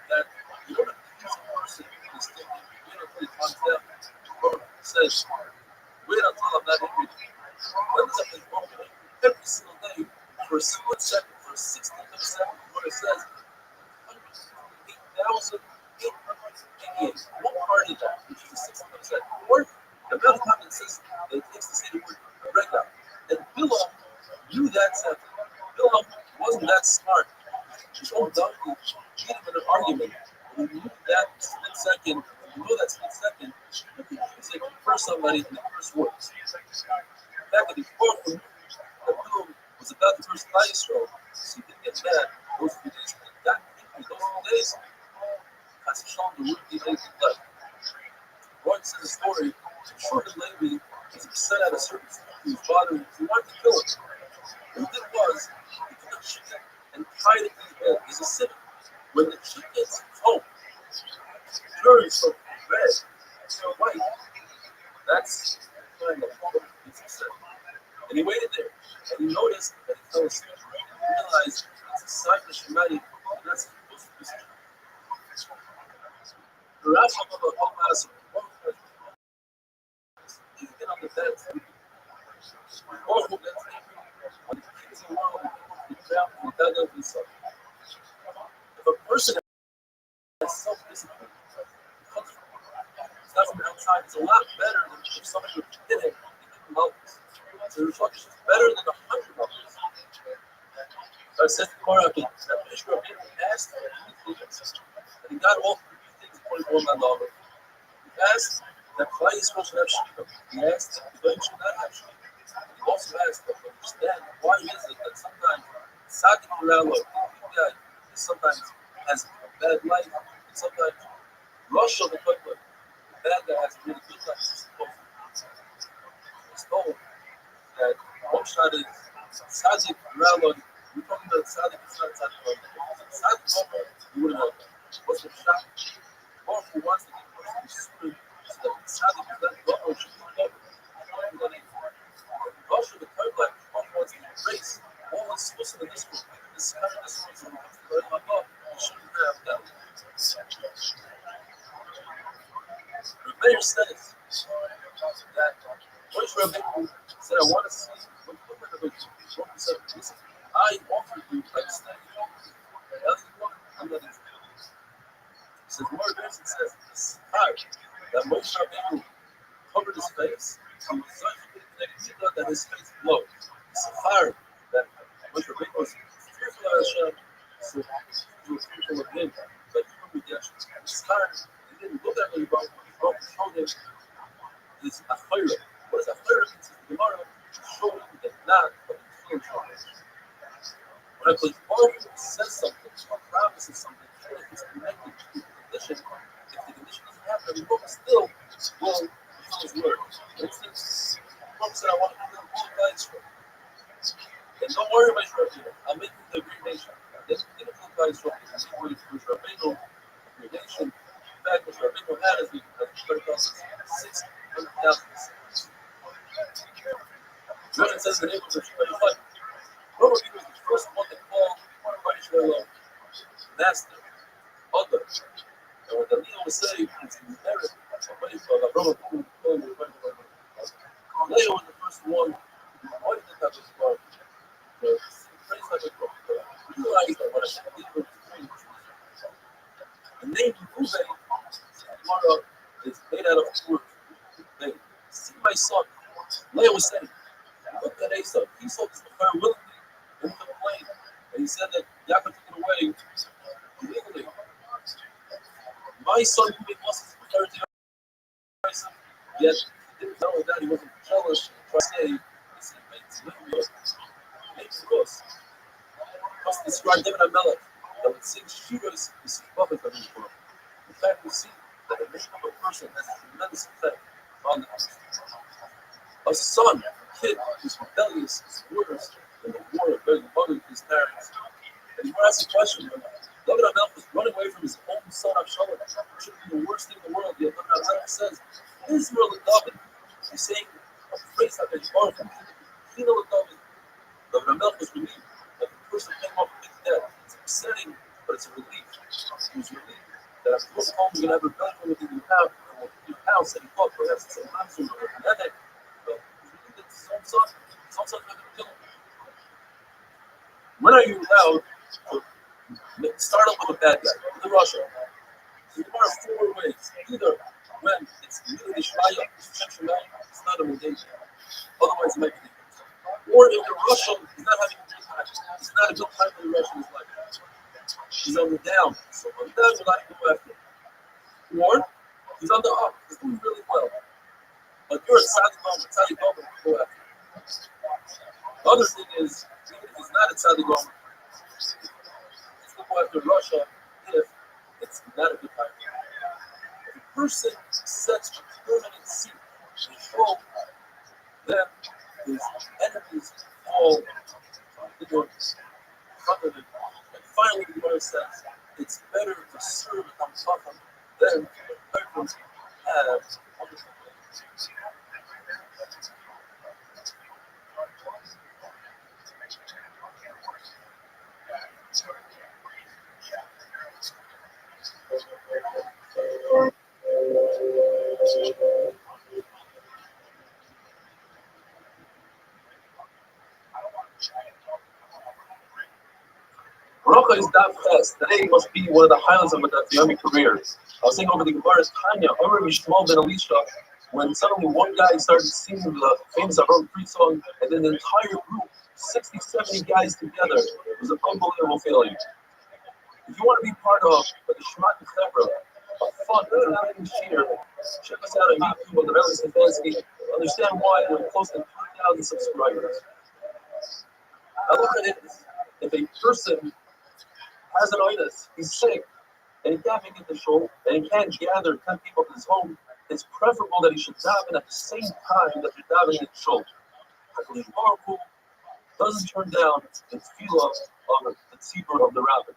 that in order to please a person in this thing, you know, it comes down. The Prophet says, wait until I'm not angry. When does that involve every single day for a split second, for a 16th of a second, what it says, 108,888. One part of that, which is a 16th of a second. Or the amount of time it says that it takes to say the word breakout. And Bilam knew that second. Bilam wasn't that smart. His own donkey beat him in an argument. When you knew that split second, you know that split second, you can use it to curse somebody in the first words. The fact that he fought for that Bilam was about to curse Yisrael, so he didn't get mad. Those few days, that those few days, as Hashem, there wouldn't be anything left. Going to the story, Short and Levi was upset at a certain fool who was bothering him. He wanted to kill him. What he did was, he took a chicken hide it in the bed is a sinner. When the chicken's home turns from red to white, that's when the problem is upset. And he waited there, and he noticed that he fell asleep. He realized it's a sign of Shemati, and that's supposed to be the Rashi of the whole mass you get on the bed, or who gets when the kids are around, the trap, the dead of himself. If a person has self-discipline, it comes from it's not from outside. It's a lot better than if somebody would hit him and give him levels. So the reflection is better than 100 levels. So I said to Korah, that Mishra asked for 3 things, and he got all 3 things according to one dollar. He asked that Klai Yisrael should have Shekhinah. He asked that the Goyim should not have Shekhinah. He also asked that to understand why is it that sometimes Tzaddik Morello, the guy, sometimes has a bad life, and sometimes Rothschild, the bad guy has a really good life. He's told that one shot is Tzaddik Morello. We're talking about Tzaddik, it's not Tzaddik Morello. Tzaddik Morello, you wouldn't know that. What's the shot? Or who wants to get person to screw so that Tzaddik is not Morello should be covered. Rothschild, the third black, wants to embrace all his solution in this group. This kind of solution wants to learn my God. He shouldn't have that. The mayor says that Moshe Rabbeinu said, I want to see what the said, listen, I offer you like standing I'm not interested. He says, more advanced, it says, this time that Moshe Rabbeinu covered his face, he was such a good that his face glowed. It's a fire that Moshe Rabbeinu was fearful of Hashem, so he was fearful of him, but he would be Hashem. This time, he didn't look at me, but he showed him this achayra. What is achayra? It's the Gemara showing that not, but the feeling of it. When a Kohen says something, or promises something, sure if it's connected to the condition, if the condition doesn't happen, the book still will fulfill his word. For instance, the book said, I want to build all guys for you. And don't worry about Rabbeinu. I'll make you the great nation. Then the little guys from the story of Rabbeinu, the great nation. In fact, what Rabbeinu had is the 600,000. Jordan says the name of the Shemai. Rabbi was the first one to call everybody Shemai master, other. And when Daniel was saved, it's in the merit of Rabbi called everybody. Leah was the first one who wanted to have this God. The praise like a prophet. Realized that what I said was the name Ruvain is made out of two words. See my son. Leah was saying, look at Esau. Esau is the fire willingly and complained. And he said that Yaakov took it away illegally. My son who made losses is preferred to Isaac. Yet he didn't know that he wasn't jealous. He tried to say, this is makes us. Must describe David Amelech that would sing Shiras is public of his world. In fact, we see that the name of a person has a tremendous effect on the person. A son, a kid, who's rebellious, is worse than the war of bearing mother to his parents. And he asks a question, David Amelech was running away from his own son Absalom, which should be the worst thing in the world. Yet David Amelech says, Israel and David. He's saying a phrase that is powerful. Israel and David. David Amelech was relieved that the person came off with death. It's upsetting, but it's a relief. He was relieved that after this home, you're going to have rebellion with you have your house, and he thought perhaps it's a monsoon or a pandemic. But he was relieved that his own son's not going to kill him. When are you allowed to start up with a bad guy, with a Russia? So there are 4 ways. Either when it's really Shmaya, it's not a mundane. Otherwise, it might be different. Or if the Russian is not having a good time, it's not a good time for the Russian in his life. He's on the down. So on the down, you're not going to go after him. Or he's on the up. He's doing really well. But you're a Tzaddik moment. Tzaddik moment, go after him. The other thing is, even if he's not a Tzaddik moment, let's go after Russia if it's not a good time. If a person sets a permanent seat to control them, his enemies fall in front of him and finally, the Gemara says it's better to serve a Tamsachim than to have Baruch is Daf Ches. Today must be one of the highlights of the Yami career. I was saying over the Gemara's Tanya, Omer Mishmal ben Elisha, when suddenly one guy started singing the famous Avraham 3 song, and then the entire group, 60, 70 guys together, it was an unbelievable feeling. If you want to be part of the Shema Chevra, a fun, entertaining cheer, check us out on YouTube on the Rabbi Stefanski. Understand why we're close to 3,000 subscribers. Now look at it. If a person has an illness, he's sick, and he can't make it to shul, and he can't gather 10 people in his home, it's preferable that he should daven at the same time that you're davening in shul. HaKadosh Baruch Hu doesn't turn down the tefillah of the tzibur of the rabbi.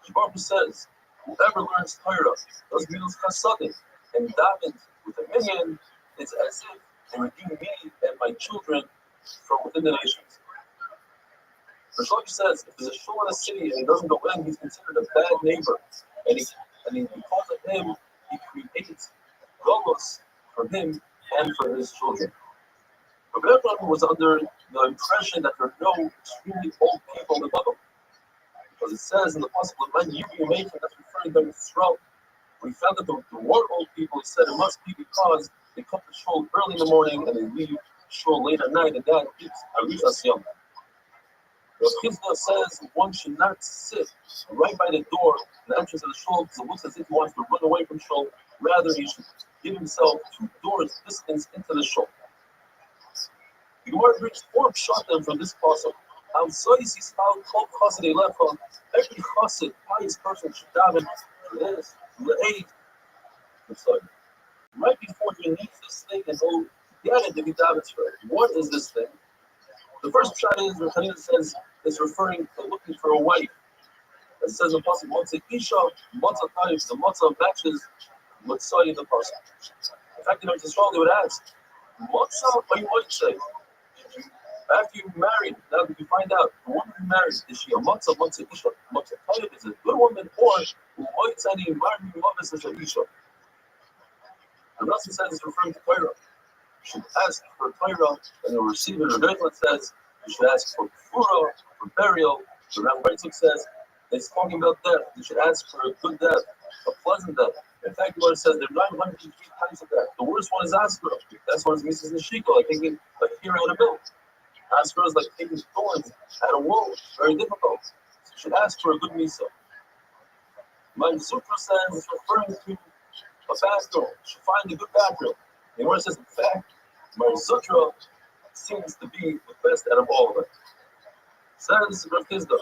HaKadosh Baruch Hu says, whoever learns Torah, does midos chasadim, and davens with a minyan, it's as if they redeem me and my children from within the nations. Rothschild says if there's a shul in a city and he doesn't go in, he's considered a bad neighbor. And because of him, he creates golos for him and for his children. But Rabbi was under the impression that there are no extremely old people in the Bible. Because it says in the possible man you make that's referring to Israel. When he found that there were old people, he said it must be because they come to shul early in the morning and they leave shul late at night, and that is Arishas Yom. Rothschild says one should not sit right by the door, the entrance of the shul, because it looks as if he wants to run away from shul. Rather, he should give himself 2 doors distance into the shul. The Gemara brings 4 pshatim from this pasuk. Every chassid, pious person, should daven for this, the right before he needs this thing and go get it, if he davens for it. What is this thing? The first pshat is Rothschild says is referring to looking for a wife. It says in the pasuk, "Matzah isha, matzah taif." The matzah matches matzah in the pasuk. In fact, in Israel, they would ask, "Matzah, or you might say, after you married, now that you find out the woman you married is she a matzah isha, matzah taif is a good woman, or might say you married you love as a isha." The Russell says it's referring to Torah. You should ask for Torah and you'll receive it. Rothschild says you should ask for kfura, for burial. The Rabbi says it's talking about death. You should ask for a good death, a pleasant death. In fact, the Lord says there are 903 types of death. The worst one is askara. That's one is Mrs. Nashika, like taking a hair out of milk. Askara is like taking thorns out of wool. Very difficult. So you should ask for a good misa. My Sutra says it's referring to a fast girl. You should find a good bathroom. The Lord says, in fact, my Sutra seems to be the best out of all of it. Says Rav Kizda.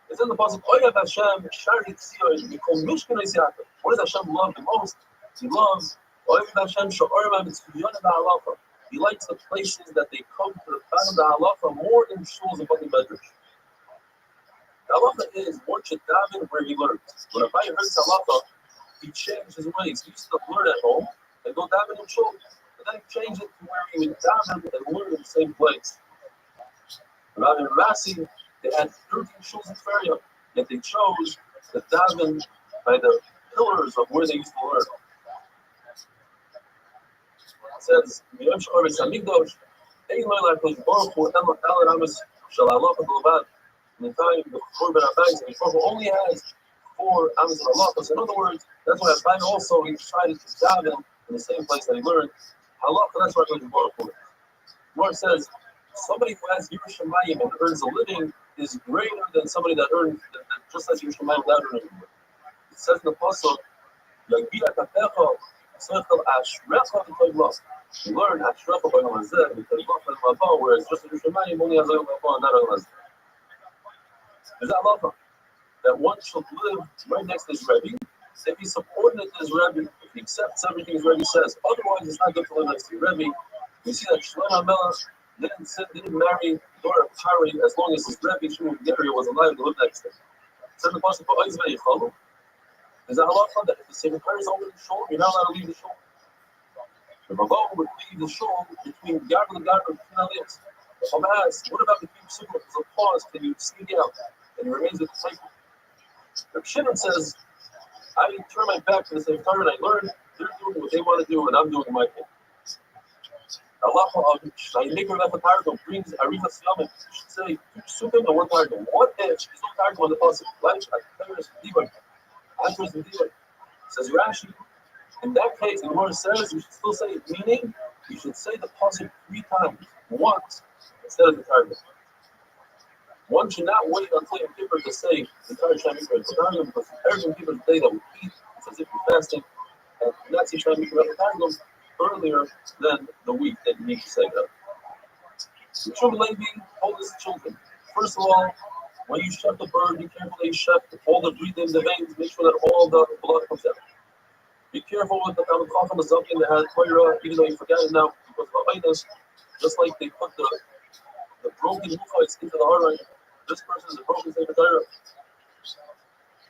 It's in the pasuk, Oyav Hashem Shari Tzion Mikol Mishkanei Yaakov. What does Hashem love the most? He loves Oyav Hashem Sha'orma Mitzviyon Halacha. He likes the places that they come to the time of the halacha more than shuls and bali medrash. The halacha is one should daven where he learns. When a Rabbi heard halacha, he changed his ways. He used to learn at home and go daven in shul. But then he changed it to where he would daven and learn in the same place. Rabbi and Rasi, they had 13 shuls in Feria, yet they chose to daven by the pillars of where they used to learn. It says, in the time the Korban Abayis, the Prophet only has 4 Amos of Halachos. In other words, that's why Abayis also he decided to daven in the same place that he learned Halachah. That's why the Lord says, somebody who has Yerushalayim and earns a living is greater than somebody that earns that just has Yerushalayim without earning a living. It says in the Pasuk, you learn Ashrecha by Namazeh because Lachah, whereas just Yerushalayim only has Oil Mabah and not Oil Mazeh. Is that Lachah? That one should live right next to his Rebbe. If he's subordinate to his Rebbe, if he accepts everything his Rebbe says, otherwise it's not good to live next to your Rebbe. We see that Shlomo HaMelech didn't marry Dora Pari as long as his Rebbe Shmuel Geri was alive to live next to him. said the pasuk for Oiz Ve'yichalu. There's a halacha that if the secretary is over the shul, you're not allowed to leave the shul. The Rabbi would leave the shul between Garba and Garba between Aliyahs. The Rabbi asks, what about the few psukim? There's a pause, can you sneak out? And he remains at the table. Rabbi Shimon says, I turn my back to the secretary and I learn they're doing what they want to do and I'm doing my thing. Halacha of Shaynikar Lefatargo brings Arichas Yamim. You should say two psukim and one targum. What if there's no targum on the pasuk? Like Teres V'Divar. Answers V'Divar. Says Rashi, in that case, the Gemara says you should still say it, meaning you should say the pasuk 3 times, once instead of the targum. One should not wait until Yom Kippur to say the entire Shaynikar Lefatargo because the entire Yom Kippur is the day that we eat. It's as if we're fasting. And that's the Shaynikar Lefatargo earlier than the week that you need to say that. The True Levi told his children, first of all, when you shut the bird, be careful that you shut all the breathing, the veins, make sure that all the blood comes out. Be careful with the Chacham Azakin that had Torah, even though you forgot it now, because of Abaydas, just like they put the broken Mukhais into the Harai, this person is a broken Sefer Torah.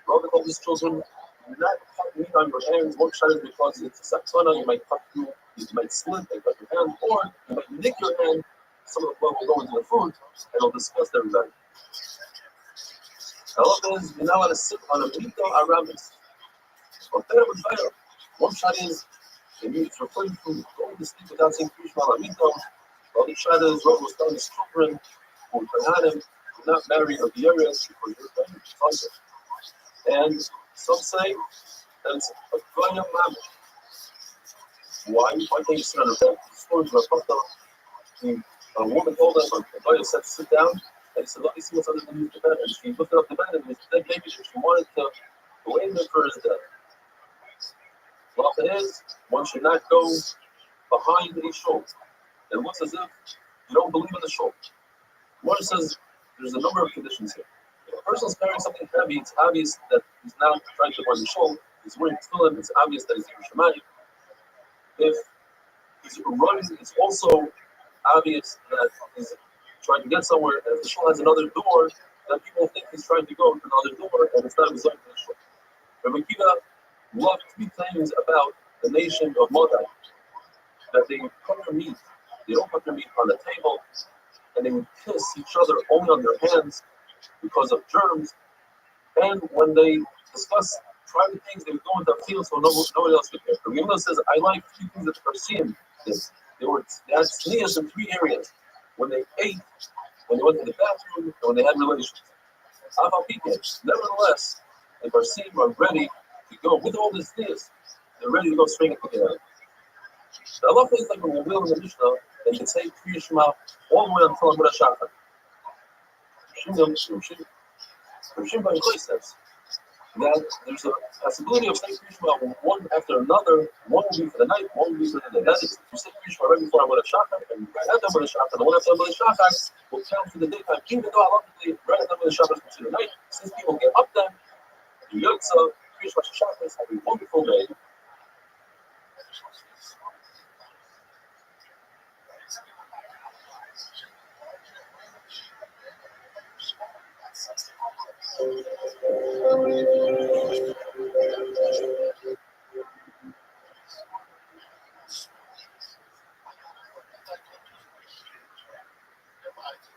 Rabbi told his children, do not cut meat on your hands. One shot is because it's a saksana, you might cut through, you might slip and cut your hand, or you might nick your hand, some of the blood will go into the food, and it'll disgust everybody. Halacha is, you're not allowed to sit on a mita aramis. One shot is, it's referring to going to sleep without saying Krish Malamito. The other shot is, Rabbi was telling his children, who had him, do not marry a Bieres because you're going to find it. And some say that it's a Goyam Mamish. Why can't you sit on a bed? The story of a woman told us, a Goyam said, sit down, and he said, let me see what's underneath the bed. And she lifted up the bed, and it was a dead baby, so she wanted to go in there for his death. Well, if it is, one should not go behind a shul. It looks as if you don't believe in the shul. One says there's a number of conditions here. If a person is carrying something heavy, it's obvious that he's not trying to wear the shul. He's wearing tefillin, it's obvious that he's Yerushalayim. If he's running, it's also obvious that he's trying to get somewhere. And if the shul has another door, then people think he's trying to go to another door, and it's not result to the shul. Rabbi Kiva loved 3 things about the nation of Modai, that they put their meat, they don't put their meat on the table, and they would kiss each other only on their hands because of germs. And when they discuss private things, they would go into a field so nobody else could hear. The Gemara says, I like 3 things that the Parsim did. They had sneers in 3 areas: when they ate, when they went to the bathroom, and when they had relations. Nevertheless, the Parsim are ready to go with all these sneers. They're ready to go straight into the air. The Allah is like when we will in the Mishnah, they can say Kriya Shema all the way until Amud HaShachar. Shimon says that there's a possibility of saying Kriya Shema one after another. One will be for the night, one will be for the day. That is, if you say Kriya Shema right before Amud HaShachar and right after Amud HaShachar, the one after Amud HaShachar will count for the daytime. Even though halachically right after Amud HaShachar is considered night, since people get up then, the Yotza Kriya Shema is having a wonderful day.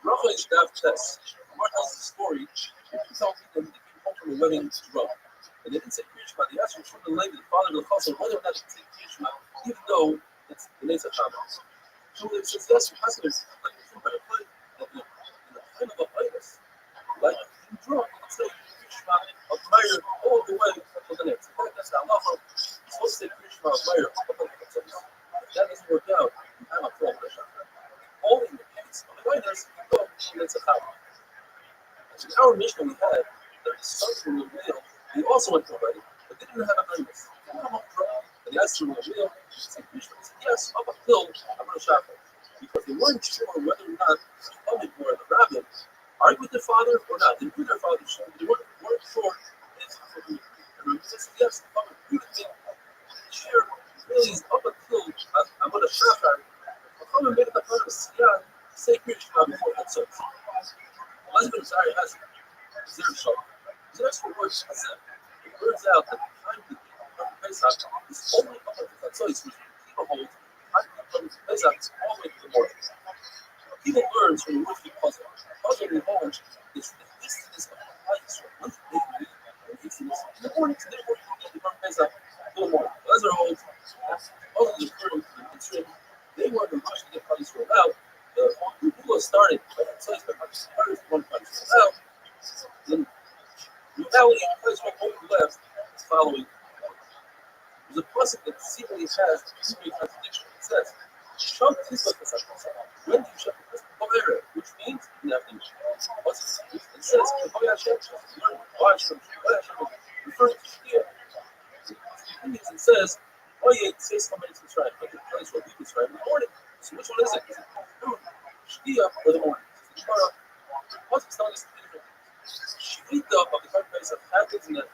Rothschild is Dav Tess. What tells the story? If you tell people that they came home from a wedding to Rome, and they didn't say Kriya Shema, they asked from the lady, the father of the Chassan, whether or not they can say Kriya Shema, even though it's the Nesa Shabbos. So it says, yes, your husband is like a true better play, that in the time of a virus, like in drunk, you can say Kriya Shema of Meir all the way until the next. In fact, that's the halacha. You're supposed to say Kriya Shema of Meir up until the next. If that doesn't work out, you have a problem with Shabbos. Only in the case of the virus, you go to the Nesa Shabbos. In our Mishnah we had, that the sons were revealed, they also went to a wedding, but they didn't have a virus. They didn't have a problem. And they asked to reveal, they said Krishna. They said, yes, up until Amud HaShachar. Because they weren't sure whether or not the public or the Rabbi argued with their father or not. They knew their father, they weren't sure if they agreed. And they said, yes, the public agreed with me. The chair really is up until Amud HaShachar. The Chachamim made it a part of Siyah to say Krishna before that service. Husband, sorry, has zero shot. There's an extra word chesed. It turns out that the time to eat Pesach is only up to the choice, which people hold time to eat Pesach is all the way to the morning. People learn from the word for puzzle. Puzzle in home is the hastiness of the lights from once they read and hastiness in the morning, so therefore you need to burn Pesach till the morning. Lezer holds that puzzle is referring to the Mitzrayim. They were the rush to get Paddy Yisrael out. The Rula started by the choice by first one Paddy Yisrael out. Then reality in place where only left is following. There's a process that seemingly has two-way contradiction. It says, Shut Tisla Pesach. When do you shut the Pesach? Which means in the afternoon. It says, Kavoy Hashem, why should referring to Shkia. It says, Oye, it says somebody to try, but the place where people try in the morning. So which one is it? Is it Shkia or the morning? What's telling us the difference? Shvita of the Karban Pesach happens in the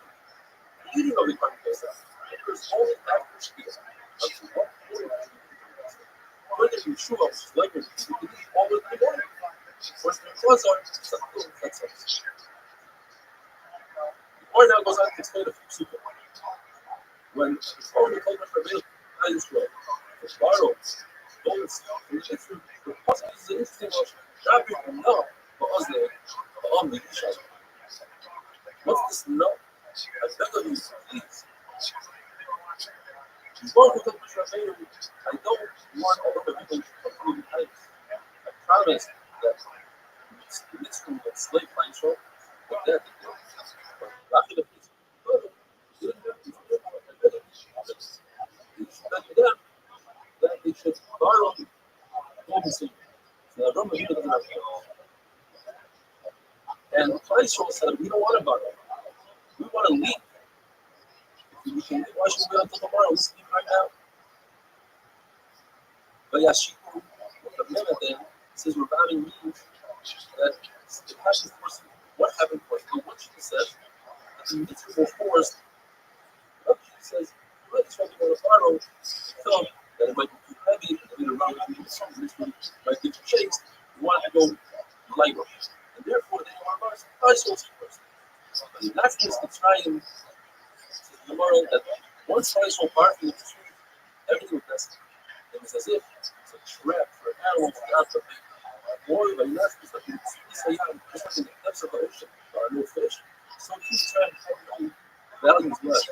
eating of the Karban Pesach. It occurs only after Shkia. Up to 1:40. When there's Yeshua, which is like it, you can eat all of the morning. Once the clothes are, it's not cool. That's it. The Gemara now goes on to explain a few people. When the Torah told us Rabbi Israel, the Pharaoh, those the puzzle is an interesting one. Rabbi no, but Ozne, but Omni, what's this no? I beg of you, please. I don't want all of the people to come to me. I promise that the Mitzvah will slave my soul, but that after the peace, that they should borrow obviously. So the Roman people doesn't have and Christ said, we don't want to borrow. We want to leave. If we can, why should we wait until tomorrow? We sleep right now. But Yashiku, the minute then, says Rabbi means that the passion force, what happened first? The what she says, that the mitzvah will force, what she says, you might try to go to borrow, felt that it might be too heavy, that it around the might get you chased, you want to go lighter. And therefore, they are Christ first. But in that case, the trying the moral that once Christ will part from the truth, everything will test. It was as if it's a trap for an animal to grab something. More than that, it's like just like in the depths of the ocean, there are no fish. So he's trying to have no values left.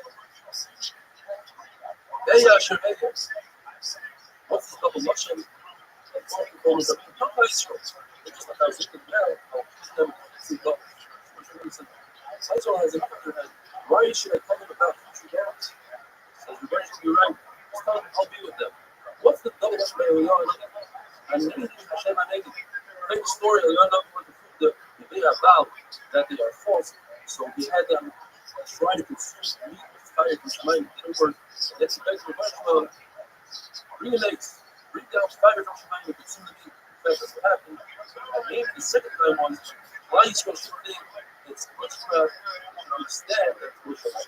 What's the double Russian? And talking about the Christ. It's just like I was thinking now, how he's never seen God. Israel has a picture head. Why should I tell them about future doubts? Says the verse to be right. Just tell them I'll be with them. What's the double Russian and maybe Hashem Anegi. Take the story of the they are about that they are false. So we had them try to consume meat with fire from Shemayim. It didn't work. Let's back to the Rothschild. Bring an eggs. Bring down fire from Shemayim and consume the meat. That's what happened. And maybe the second time was why you supposed to think it's much better to understand that it's much.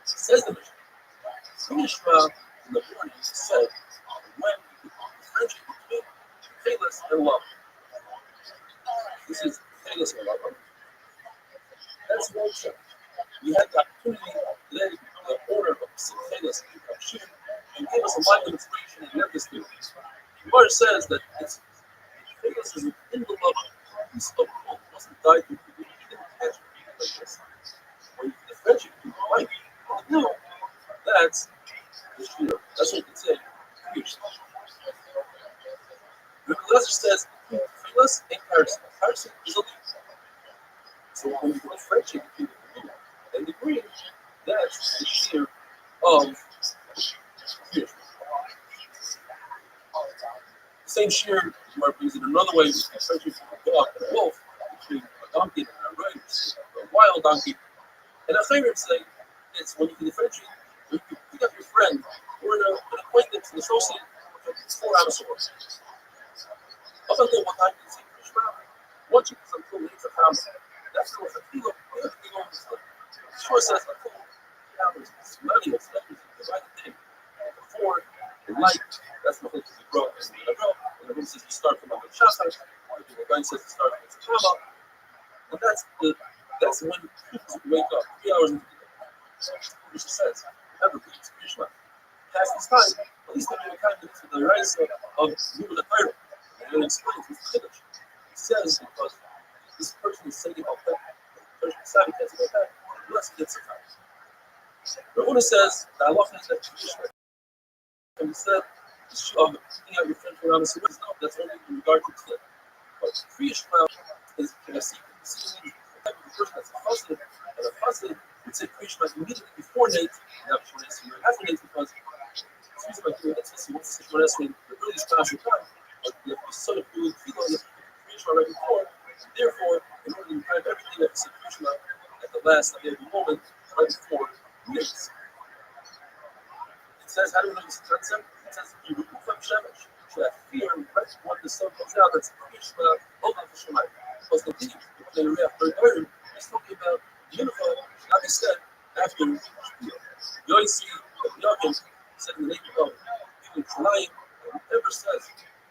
Says the mission. Finishma in the morning said when the friendship between Payless and love. This is Payless and love. That's one check. We had the opportunity today, the order of Payless and gave us a lot of inspiration and nervous to it. The word says that it's Payless is in the love. He's so cold. He wasn't died to people. He didn't catch people like this. When the friendship between the wife and the new, that's the shooter. That's what you can say. Huge. The Lezer says, Payless and Harrison is a lead. So when you go to friendship between the two and the green, that's the shear of fear. The same shear you are using another way with the friendship between a dog and a wolf, between a donkey and a race, a wild donkey. And a favorite say, it's when you can differentiate, when you pick up your friend or an acquaintance, an associate, for 4 hours of work. Up until one time, you see Krishna, once you can until later found that's what the people on this one. Sure says until hours, money is the right thing. Before the light, that's the whole to be broken. And the room says you start from the Shasar, or the guy says you start from the Shama. And that's the That's when people wake up 3 hours into the day. Which says, remember, Krishna. Past this time, at least they're kind of to the rise of Google the Torah. And it explains this Kiddush. He says, because this person is saying about that, the person decided to say about that, unless he gets a time. Rabbi says, the halacha is that Krishna can be said, picking out your friend around the city, no, that's only in regard to Tzilah. But Krishna is can I see the person that's a fasid, and a fasid would say Krishna immediately before Nate, and have Shemon Esrei after Nate because it's reason why he wants to say Shemon Esrei in the earliest class of time, but if you saw it doing Tefillah, you have to Krishna right before, therefore, in order to have everything, you have to say Krishna at the last of every moment, right before Nate. It says, how do we know this concept? It says, you remove from Shemesh. So that fear, right when the sun comes out, that's Krishna, over the Shemayim. Because the deep, when they react very early, he's talking about uniform, like I said, after Yoisi, Yakin, said in the name of even Shalayim, and whoever says,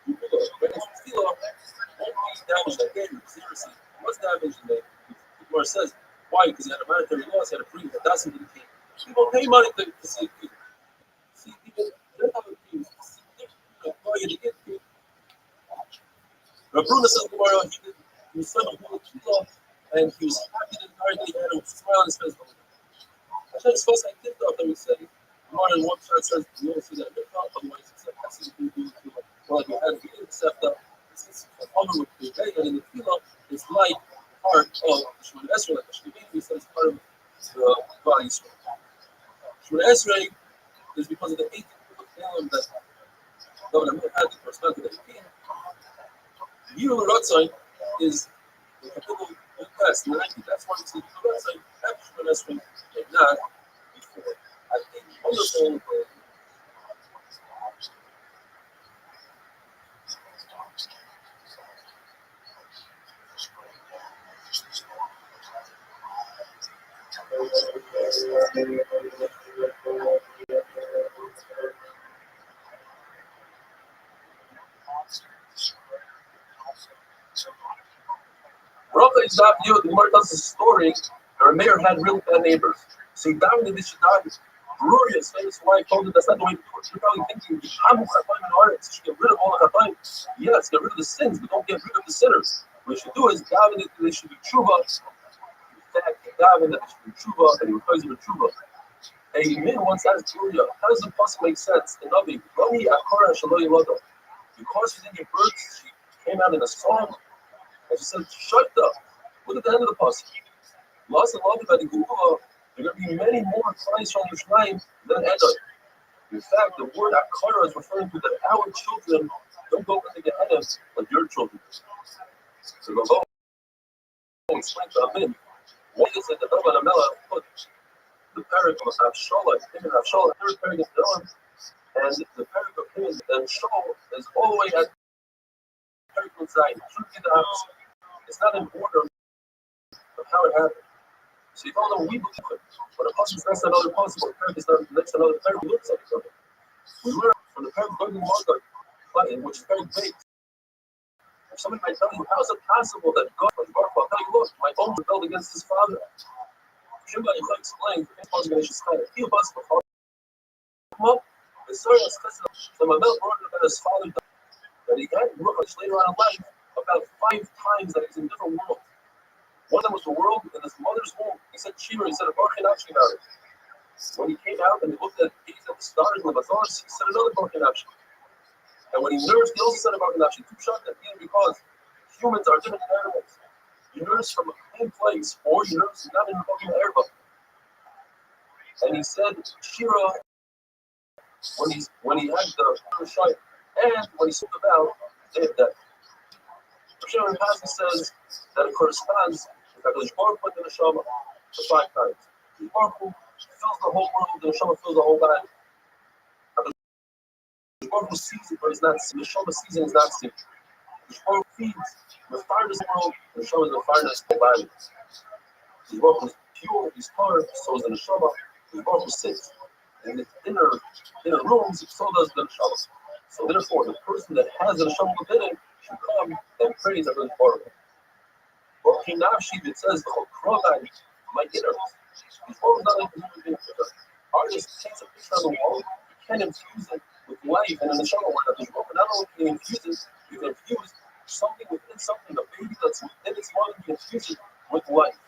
you will, when it's Tefillah, won't be damaged again, seriously. What's damaged in there? Gemara says, why? Because he had a monetary loss, he had to bring the dozen to the king. People pay money to see the king. See, people, they don't have a king. Rabbi says, Gemara, he was son of Rothschild, and he was happy the entire day, he had a smile on his face. Hashem is supposed to give up, and we say, Gemara in one chart says, you don't see that big up, otherwise it's like, that's what you do, like you had to be accept that. It's covered with the day, and in the Tefillah, it's like part of Shemon Esrei, like Hashem said, it's part of the body. Shemon Esrei is because of the 18 people that Governor had to correspond to the 18. Rothschild is the capital of West, 90. That's why it's the Rothschild after Shemon Esrei, and not before. I think wonderful. Rabbi is not new. The Gemara tells us a story. Our mayor had really bad neighbors. So he dominated the Shadad. Glorious, famous wife told him that's not the way to do it. You're probably thinking, I'm going to get rid of all the Chatayim. Yes, get rid of the sins, but don't get rid of the sinners. What you should do is dominate that they should be tshuva. In fact, dominate that they should be tshuva, and he requires you to tshuva. A man once asked Julia, how does the pasuk make sense? In Navi, Rami Akora Shaloi Lodo. Because she didn't give birth, she came out in a song. And she said, shut up. Look at the end of the pasuk. Lost and loved by the Gula, there are going to be many more Christ from Yerushalayim than Edom. In fact, the word Akara is referring to that our children don't go into Gehenna like your children. So the Lord explained to Amin, why is it that Rabbi Amela put the parak of Avshalom, him and Avshalom, third parak is done, and the parak of him and Shaul is all the way at the parak inside. It should be the opposite. It's not in order of how it happened. So you told them we believe it. But a person is next to another person, or a parent is next to another parent, we look at each other. We learn from the parent going to Margaret, which is very big. If somebody might tell you, how is it possible that God, I'll tell you, look, my own rebelled against his father. Shimba, if I explain, he was before. The story is the Mamel brought about his father that he had Rothschild later on in life about 5 times that he's in different worlds. One of them was the world in his mother's womb. He said Shira, he said a Baruch Hanafshi about it. When he came out and he looked at the stars and the Mazars, he said another Baruch Hanafshi. And when he nursed, he also said a Baruch Hanafshi. Two shot that either because humans are different than animals. You nurse from a clean place, or you nurse not in a fucking herba. And he said Shira when he had the shite, and when he spoke about day of death. Shimon says that it corresponds to Hakadosh Baruch Hu the neshama for 5 times. The Baruch Hu fills the whole world, the neshama fills the whole body. The Baruch Hu sees it, but it's not seen. The neshama sees it, it's not seen. The Baruch Hu feeds the finest world, the neshama is the finest whole body. The Baruch Hu is pure, he's pure, so is the neshama. The Baruch Hu sits in the inner rooms, so does the neshama. So therefore, the person that has the neshama within it should come and praise Hakadosh Baruch Hu. Well, Kinavshi, it says the whole Krogan, my inner. Before was not like the human being. Artist takes a picture on the wall, you can infuse it with life, and in the shower, where the Shmuel not only can you infuse it, you can infuse something within something, a baby that's within its mother, you can infuse it with life.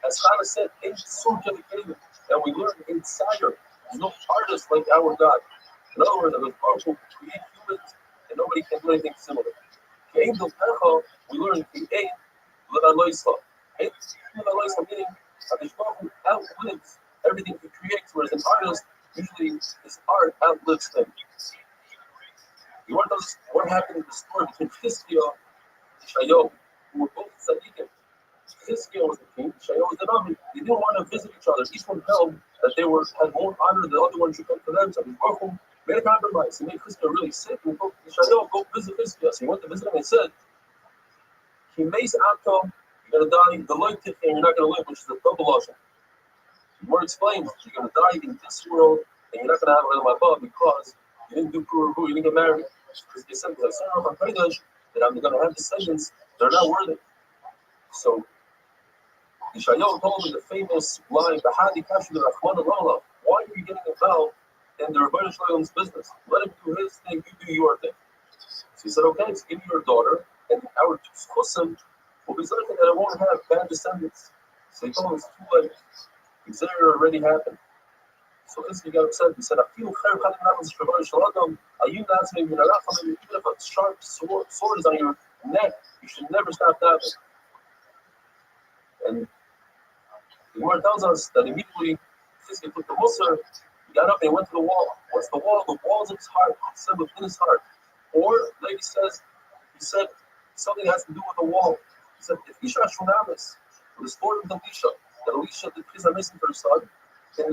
As Chana said, in Surah David, and we learn inside her, there's no artist like our God. In other words, the Baruch Hu create humans, and nobody can do anything similar. Ke'ein Dilpecha, we learn Ke'ein L'Aloisla. Ke'ein L'Aloisla meaning that the Baruch Hu outlives everything he creates, whereas an artist, usually his art outlives him. You want to know what happened in the story between Chizkiah and Shayo, who were both tzaddikim. Chizkiah was the king, Shayo was the Rabbi. They didn't want to visit each other. Each one held that they had more honor, the other one should come to them. So the Baruch Hu made a compromise. He made Chizkiah really sick. And Shayo, go visit Chizkiah. So he went to visit him and said, he makes Ato, you're going to die, the light and you're not going to live, which is a double lotion. The word explains, you're going to die in this world, and you're not going to have Olam Haba because you didn't do Pura Ru, you didn't get married. Because they said, that I'm going to have descendants, they're not worthy. So, Yishayahu told me the famous line, Bahadi Kashu Rahman Allah, why are you getting involved in the Rabbi Shalom's business? Let him do his thing, you do your thing. So he said, okay, so give me your daughter, and our Chusim will be certain that I won't have bad descendants. So he told him it's too late. Xer already happened. So this he got upset. He said, I feel even if a sharp sword is on your neck, you should never stop davening. And the Gemara tells us that immediately he took the Musar, he got up and he went to the wall. What's the wall? The walls of his heart. He said within his heart. Or, like he said something has to do with the wall. He said, if Isha Shunamis, the story of Elisha, that Elisha did Chizamison for her son, in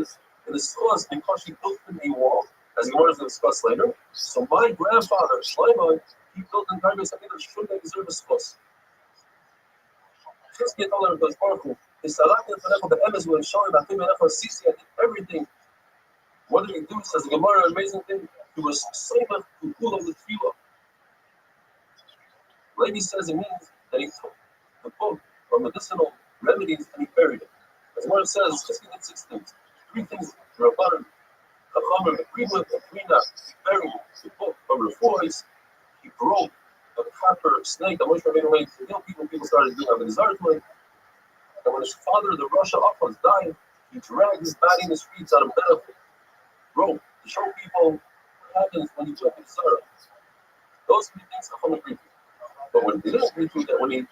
his schos, because she built in a wall, as the Gemara is going to discuss later. So my grandfather, Shlomo, he built an entire base of English shouldn't deserve a schos. Chizkiah told him, because Baruch Hu, his salak and the emes will show him that him and Sisi did everything. What did he do? Says the Gemara, an amazing thing. He was Seimach to pull of the tefillah. Rabbi says it means that he took the book of medicinal remedies and he buried it. As Gemara says, Chizkiah did 6 things. 3 things the Rabbanan, Chachamim agreed with, and 3 not. He buried the book of Refuahs. He broke a copper snake that Moshe Rabbeinu made to heal people. People started doing it in his artwork. And when his father, the Rosh Hashanah, died, he dragged his body in the streets out of benefit. Broke to show people what happens when you do a Sarah. Those 3 things Chachamim agreed with. But when they didn't agree to that, when he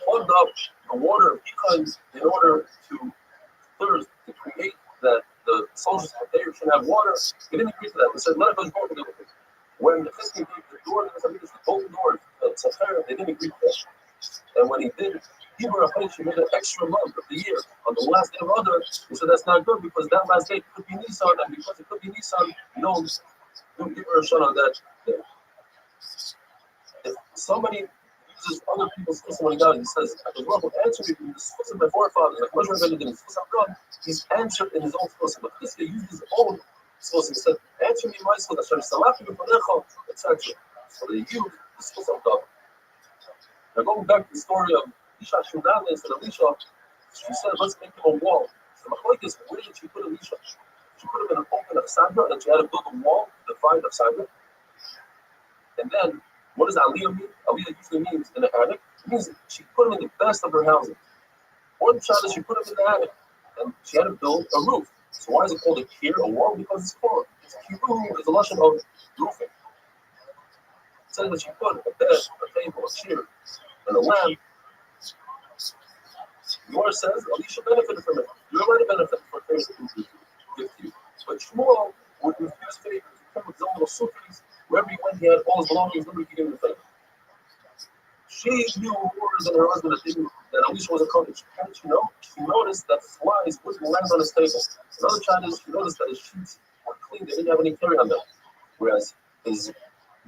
plugged up the water of Econ in order to thirst, to create that the soldiers should have water, he didn't agree to that. He said, let it go forward with it. When the Chizkiah gave the door, the golden door, they didn't agree to that. And when he did, he made an extra month of the year. On the last day of Adar, he said that's not good because that last day could be Nisan, and because it could be Nisan, don't give her a shot on that day. If somebody uses other people's testimony God, he says, I was wrong, answer me from the source of my forefathers, like Moshe Rabbeinu did, he's answered in his own source. But Chizkiah used his own source. He said, answer me my source, etc. So they used the source of God. Now going back to the story of Isha Shunamis and Elisha, she said, let's make him a wall. So Machlokes, where did she put Elisha? She put him in an open of Sandra, and she had to build a wall to define of Sandra. And then, what does Aliyah mean? Aliyah usually means in the attic. It means she put him in the best of her housing. One shot is she put him in the attic, and she had to build a roof. So why is it called a kier, a wall? Because it's called, kiru is a lesson of roofing. It says that she put a bed, a table, a chair, and a lamp. Yours says, Elisha benefited from it. You're allowed to benefit from things that you give to you. But Shmuel would refuse favors. He came with his own little suitcase. Wherever he went, he had all his belongings. Nobody could give him a favor. She knew more than her husband that Elisha was a coach. How did she know? She noticed that flies wouldn't land on his table. Another child is she noticed that his sheets were clean. They didn't have any carry on them. Whereas his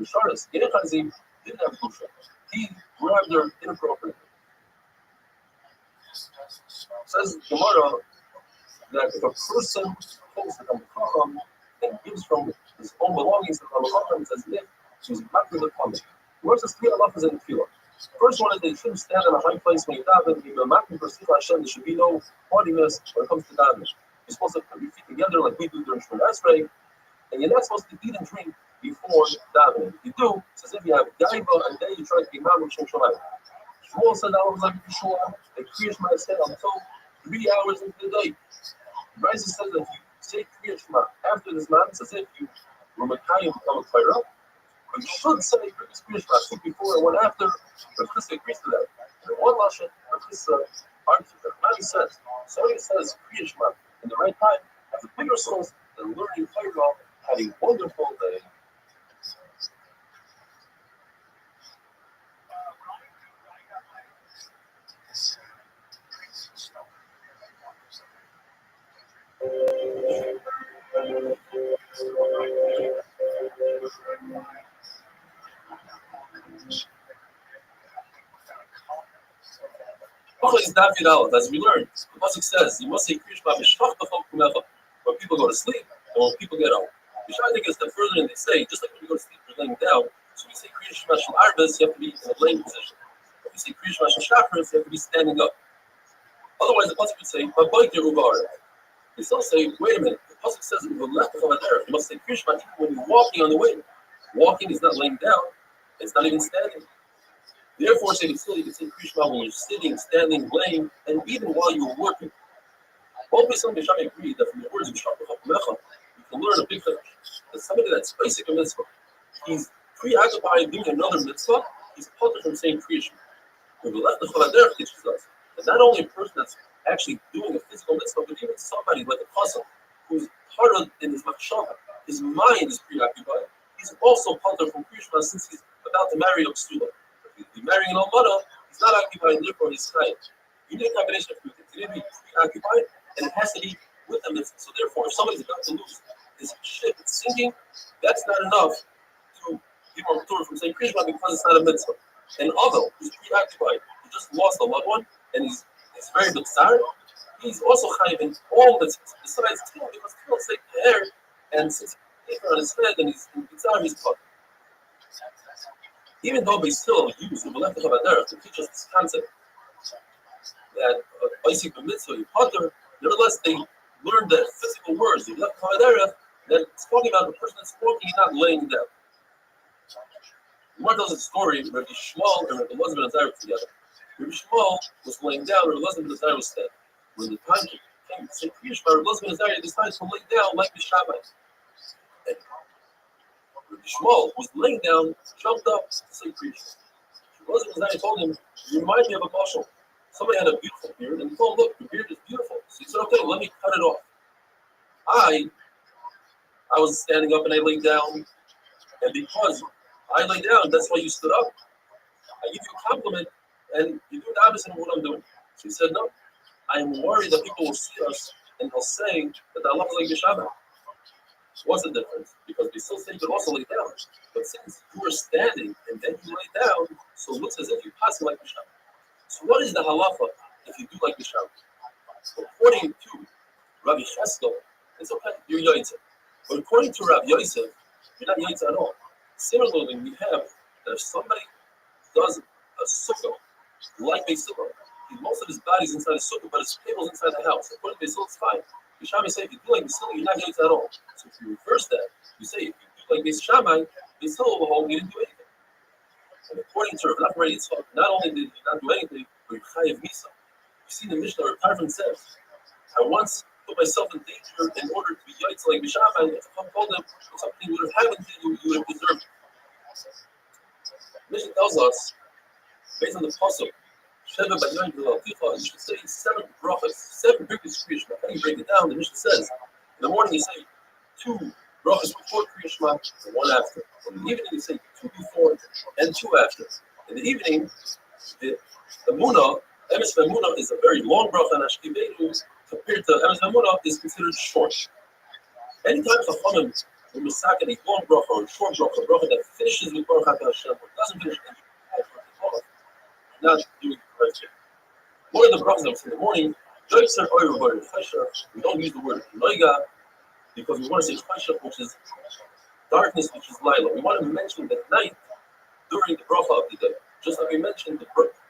Misharis, Gehazi, didn't have Kusha. He grabbed her inappropriately. Says Gemara that if a person holds the Chacham and gives from his own belongings to the Chacham, it's as if she's back to the Chacham. Gemara says 3 halachas in the tefillah. First one is they shouldn't stand in a high place when you daven. There should be no haughtiness when it comes to davening. You're supposed to put your feet together like we do during Shemon Esrei, and you're not supposed to eat and drink before davening. If you do, it's as if you have gaiva, and then you try to be mad with Shem Shamayim. Shmuel said that was like Yeshua. They Kriya Shema said until 3 hours into the day. Raisa says that if you say Kriya Shema after this man, it's as if you were Mekayim become a Torah. But you should say previous Kriya Shema, two before and one after. But Chris agrees to that. And one Lashon, but Chris argues that Rabbi says, so he says Kriya Shema in the right time has a bigger source than learning Torah. Have a wonderful day. As we learned, the Pasuk says, you must say Kriya Shema when people go to sleep and when people get up. The Shai think is that further than they say, just like when you go to sleep, you're laying down. So we say Kriya Shema Shel Arbes, you have to be in a laying position. If we say Kriya Shema Shel Shachris, you have to be standing up. Otherwise, the Pasuk would say, they still say, wait a minute, the Pasuk says that you must say Kriya Shema even when you're walking on the way. Walking is not laying down, it's not even standing. Therefore, say still you can say Kriya Shema when you're sitting, standing, laying, and even while you're working. Both Beisam and Shammai agree that from the words of Shachar HaKumecha, you can learn a big thing. That somebody that's basic a mitzvah, he's preoccupied doing another mitzvah, he's pulled from saying Kriya Shema. When we left the Chaladerech teaches us that not only a person that's actually doing a physical mitzvah, but even somebody like a chassan who's harder in his machshava, his mind is preoccupied. He's also pulled from Kriya Shema since he's about to marry a psula. If he's marrying an almana, he's not occupied, and therefore he's chayim. You need a combination of two things. You need to be preoccupied, and it has to be with a mitzvah. So therefore, if somebody's about to lose his ship, it's sinking, that's not enough to give him a Torah from saying Kriya Shema because it's not a mitzvah. And although he's preoccupied, he just lost a loved one, and he's very bizarre, he's also chayiv in all the besides tefillah, because tefillah take the hair, and since he's on his head and he's in bizarre, he's caught. Even though they still use the Melech HaChavaderech to teach us this concept that basic mitzvah, you potter, nevertheless they learned the physical words, the Melech HaChavaderech, that it's talking about the person that's walking, not laying down. One tells a story where Rabbi Shmuel and Rabbi Elazar ben Azariah together. Rabbi Shmuel was laying down, Rabbi Elazar ben Azariah was standing. When the time came to say Kriya Shema, Rabbi Elazar ben Azariah decided to lay down like the Shabbat. And Rabbi Shmuel was laying down, jumped up to say Kriya Shema. Rabbi Elazar ben Azariah told him, "You remind me of a mashal. Somebody had a beautiful beard, and he told him, look, your beard is beautiful." So he said, "Okay, let me cut it off." I was standing up and I laid down, and because I lay down, that's why you stood up. I give you a compliment, and you do the opposite of what I'm doing. So he said, no, I am worried that people will see us and they'll say that Allah is like Yeshabah. What's the difference? Because we still say you can also lay down. But since you were standing and then you lay down, so it looks as if you pass like Yeshabah. So what is the halacha if you do like Yeshabah? So according to Rabbi Cheskel, it's okay, you're Yotzei. But according to Rabbi Yosef, you're not Yotzei at all. Similarly, we have that if somebody does a sukkah, like a sukkah, most of his body's inside the sukkah, but his table's inside the house. According to Basil, it's fine. Shammai say if you do like Basil, you're not Yotzei at all. So if you reverse that, you say if you do like Shammai, Basil will hold you didn't do anything. And according to Rav Nachman, it's not only did you not do anything, but you're chayiv misa. You see the Mishnah, or Tarfon says, I once put myself in danger in order to be Yotzei like Shammai. If I told them something would have happened to you, you would have deserved it. Mishnah tells us, based on the pasuk, you should say 7 brachas, 7 biggest Kriya Shema. How do you break it down? The Mishnah says, in the morning you say 2 brachas before Kriya Shema and 1 after. In the evening you say 2 before and 2 after. In the evening, the Munah, Emes V'Munah is a very long bracha, and Ashkiveinu, compared to Emes V'Munah, is considered short. Anytime Chachamim will misak a long bracha or a short bracha, a bracha that finishes with Baruch Atah Hashem, or doesn't finish, not doing the correct thing. One of the brachas that was in the morning, we don't use the word noiga because we want to say chayshach, which is darkness, which is lilac. We want to mention that night during the bracha of the day. Just like we mentioned, the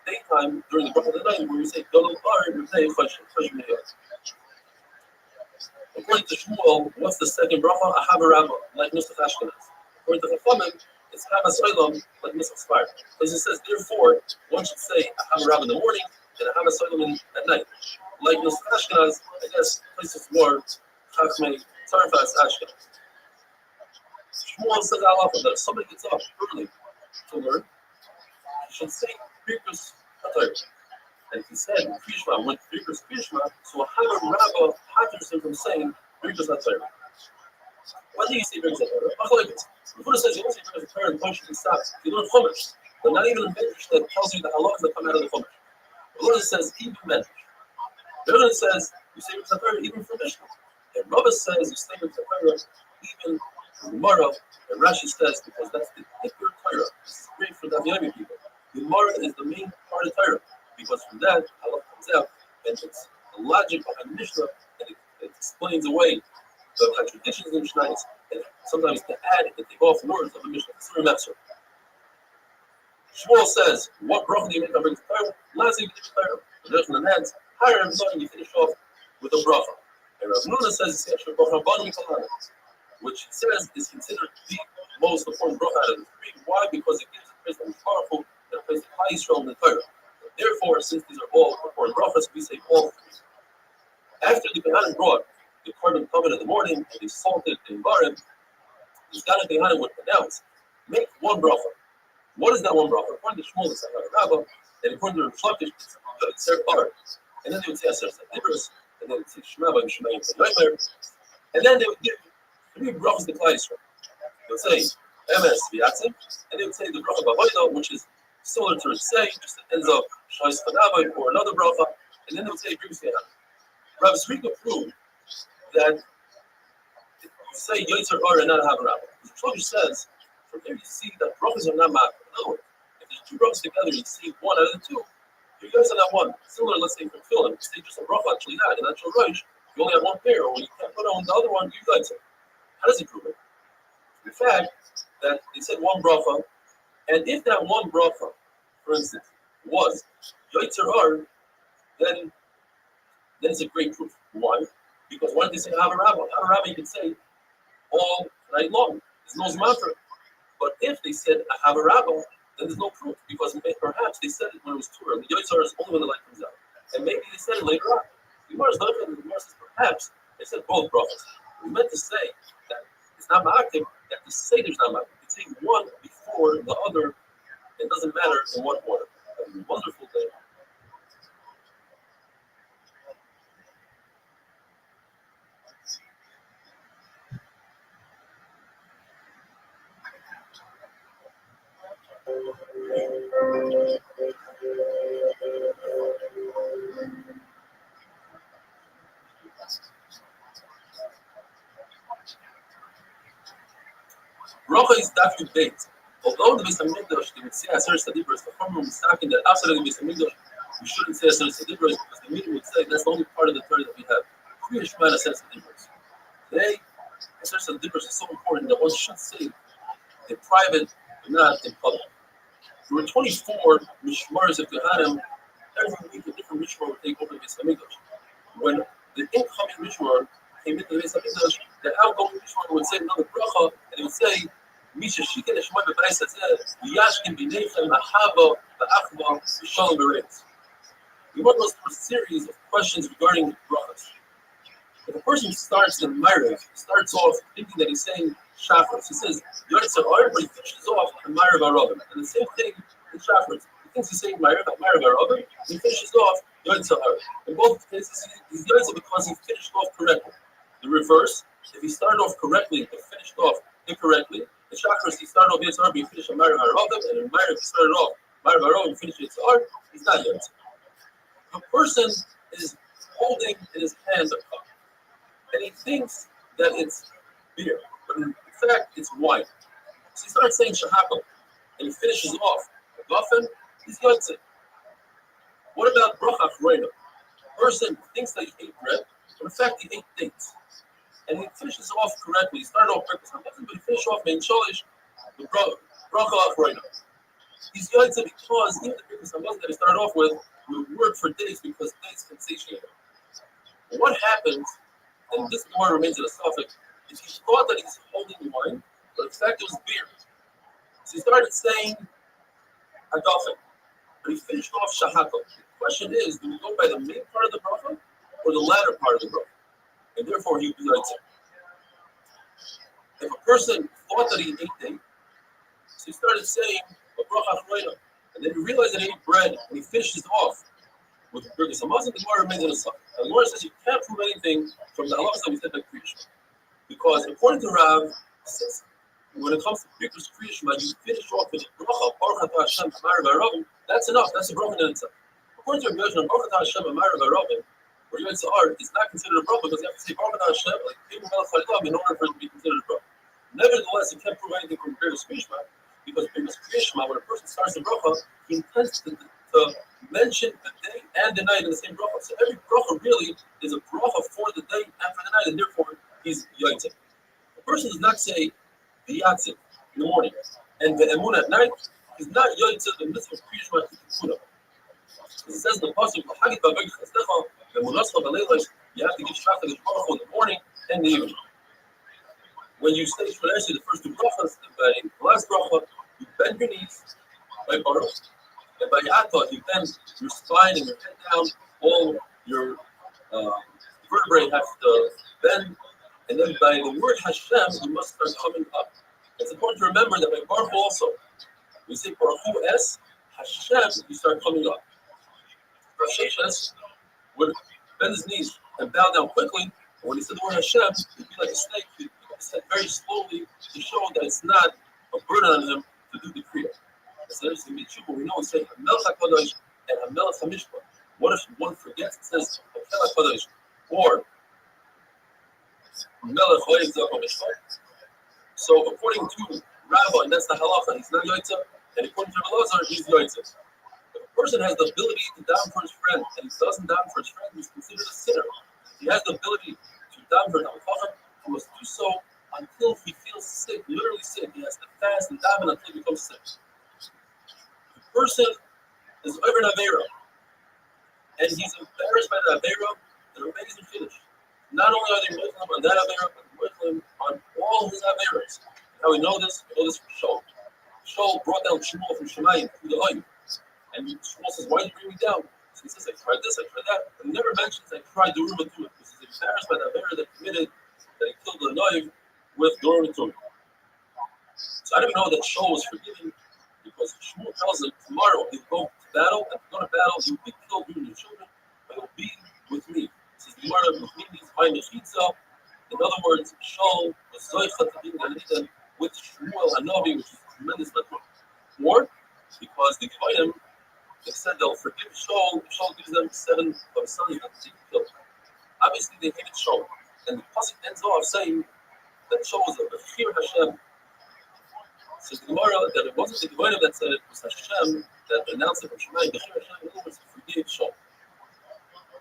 daytime during the bracha of the night, where we say Gadol Ar B'nei Choshen Meyot. According to Shmuel, what's the second bracha? Ahava Rabbah, like Nusach Ashkenaz. According to Chachamim, it's Havas Olam, like Nusach Sfar. Because it says, therefore, one should say Ahava Rabbah in the morning and Havas Olam at night. Like Nusach Ashkenaz, I guess places more Chachmei Tarfas Ashkenaz. Shmuel says Allah that if somebody gets up early to learn, he should say Birkus HaTorah. And he said, Krishma, with Birkus Krishma, so Ahava Rabbah hinders him from saying Birkus HaTorah. Why do you say Birkus HaTorah? The Buddha says you don't say Birkus HaTorah and punch and stop. You learn Chumash, but not even a Medrash that tells you the halachas that come out of the Chumash. The Buddha says even Medrash. The Buddha says you say Birkus HaTorah even from Mishnah. And Rabbi says you say Birkus HaTorah even from Gemara. And Rashi says because that's the Ikkur Torah. This is great for the Aviyami people. The Gemara is the main part of Torah because from that halach comes out and it's the logic behind Mishnah and it explains away the contradictions in Mishnah and sometimes to add and take off words of the Mishnah. It's very master. Shmuel says, what bracha do you make on Birkus Torah? Last you finish Torah. The rest of the hands, higher and lower, you finish off with a bracha. And Rav Nuna says, which he says is considered the most important bracha out of the three. Why? Because it gives a place that is powerful and a place that highly strong in the Torah. Therefore, since these are all important brachas, we say all three. After the Kohanim brought the carbon covenant in the morning and they salted the Barim, the Kohanim would announce, make one bracha. What is that one bracha? According to Shmuel, it's Rabbi, and according to the Reflectish, it's Ser Bar. And then they would say Aser Sadibros, and then they would say Shema by Shemayim Nightmare, and then they would give three brachas to Klal Yisrael. They would say Emes V'Yatzim, and they would say the bracha B'Avodah, which is similar to say, just it ends up Shais Chadavai or another bracha, and then they would say Birkus Kohanim. Rabbi Zrika proved that if you say Yotzer Ar and not have a rabbi. The Torah says, from there you see that brachas are not mad. In other words, if there's two brachas together, you see one out of the two. You guys are not one. Similar, let's say for Tefillin, you say just a bracha, actually not, and that's your Rosh. You only have one pair, or you can't put on the other one, you guys are. How does he prove it? The fact that they said one bracha, and if that one bracha, for instance, was Yotzer Ar, then it's a great proof. Why? Because why did they say have a rabbi? Have a rabbi you can say all night long. There's no zman for it. But if they said I have a rabbi, then there's no proof because perhaps they said it when it was too early. The Yotzer is only when the light comes out, and maybe they said it later on. The Gemara is not going to. The Gemara says perhaps they said both prophets. We meant to say that it's not ma'akim, that the seder's not ma'akim. You can say one before the other. It doesn't matter in what order. Have a wonderful day. Bracha is Dafyud Beit. Although the Beis Hamikdash they would say Aser Sadibros, the Chachamim was talking that outside of the Beis Hamikdash we shouldn't say Aser Sadibros because the meaning would say that's the only part of the Torah that we have. Kriya Shema Aser Sadibros. Today, Aser Sadibros is so important that one should say in private but not in public. There were 24 Mishmaros of Kohanim. Every week a different Mishmar would take over the Beis Hamikdash. When the incoming Mishmar came into the Beis Hamikdash, the outgoing Mishmar would say another bracha and it would say Misha Shikha Neshma Be'Bais Hatzeh Yashkin B'Neichem Ahava Ba'achva B'Shalom B'Reitz. We want those through a series of questions regarding brachas. If a person starts in Ma'ariv, starts off thinking that he's saying Shachris, he says Yotzer Ar, but he finishes off in Ma'ariv HaRabim. And the same thing in Shachris. He thinks he's saying Ma'ariv HaRabim, and he finishes off Yotzer Ar. In both cases, he's Yotzer because he finished off correctly. The reverse, if he started off correctly and finished off incorrectly, the Shachris, he started off Yotzer Ar, but he finished on Ma'ariv HaRabim, and in Ma'ariv he started off Ma'ariv HaRabim and finished Yotzer Ar, he's not Yotzer. A person is holding in his hand a cup, and he thinks that it's beer, but in fact it's wine. So he starts saying Shahakal, and he finishes off Gafen, he's Yotzer. What about Bracha Chreina? A person thinks that he ate bread, but in fact he ate dates. And he finishes off correctly. He started off breakfast, but he finished off Mein Sholish, the Bracha Chreina. He's Yaitse because even the Birkas Hamazon that he started off with will work for days because days can satiate him. What happens, and this more remains in a suffix, is he thought that he's holding wine, but in fact it was beer. So he started saying Hagafen, but he finished off Shahakal. The question is, do we go by the main part of the bracha or the latter part of the bracha? And therefore he would be Yaitse. If a person thought that he ate day, so he started saying a bracha chreina, and then he realized that he ate bread, and he finished it off with the Birkas Hamazon. The Gemara remains in a suffix. And the Gemara says you can't prove anything from the halachas that we said by Kriyishma. Because according to Rav, since when it comes to Birkas Kriyishma, you finish off with the bracha, Baruch Atah Hashem, Amar V'Aravim, that's enough, that's a bracha in itself. According to Rabbi, Baruch Atah Hashem, Amar V'Aravim, or Yotze Art, is not considered a bracha because you have to say Baruch Atah Hashem, like Peimu Melech Chalilam, in order for it to be considered a bracha. Nevertheless, you can't prove anything from Birkas Kriyishma, because Birkas Kriyishma, when a person starts the bracha, he intends to mention the day and the night in the same bracha. So every bracha really is a bracha for the day and for the night, and therefore he's Yaitse. A person does not say the Yatzim in the morning and the Emun at night. He's not Yaitse the mitzvah of Kriyishma Tikkudah. It says in the pasuk, you have to give shachar the bracha in the morning and the evening. When you say Shmoneh, the first two brachas, the last bracha, you bend your knees by Baruch. And by Yaakov, you bend your spine and your head down, all your vertebrae have to bend, and then by the word Hashem, you must start coming up. It's important to remember that by Baruch also, we say Baruch Hu Es, Hashem, you start coming up. Rav Sheshes would bend his knees and bow down quickly, and when he said the word Hashem, he'd be like a snake, he'd step very slowly to show that it's not a burden on him to do the Kriya. So there's the Mitzvah, we know it's saying Hamelech HaKadosh and Hamelech HaMishpah. What if one forgets? It says Hamelech HaKadosh or Melech HaMishpah. So according to Rabbi, and that's the halacha, he's not Yaitse, and according to Elazar, he's Yaitse. If a person has the ability to daven for his friend, and he doesn't daven for his friend, he's considered a sinner. He has the ability to daven for Talmud, he must do so until he feels sick, literally sick. He has to fast and daven until he becomes sick. Person is over an Avera, and he's embarrassed by the Avera, the amazing finish. Not only are they Muslim on that Avera, but Muslim on all his Averas. How we know this? We know this from Shaul. Shaul brought down Shmuel from Shemayim through the Oim. And Shmuel says, why did you bring me down? So he says, I tried this, I tried that. But he never mentions I tried the Ruma to it, because he's embarrassed by the Avera that committed, that he killed the Noiv with Dorim and Tum. So I didn't know that Shaul was forgiven. Because Shmuel tells him tomorrow he'll go to battle, and if you go to battle, you'll be killed, you and your children, but you'll be with me. It says the Gemara with me means my mechitza. In other words, Shaul was zoicha to be Galilei with Shmuel Hanavi, which is a tremendous matter. Or because the Gevalim, they said they'll forgive Shaul if Shaul gives them 7 of his sons that they killed. Obviously, they hated Shaul, and the pasuk ends off saying that Shaul was a Bechir Hashem. So the Gemara that it wasn't the Gemara that said it, was Hashem that announced it from Shemayim. The Hashem, in other words, forgave Shaul.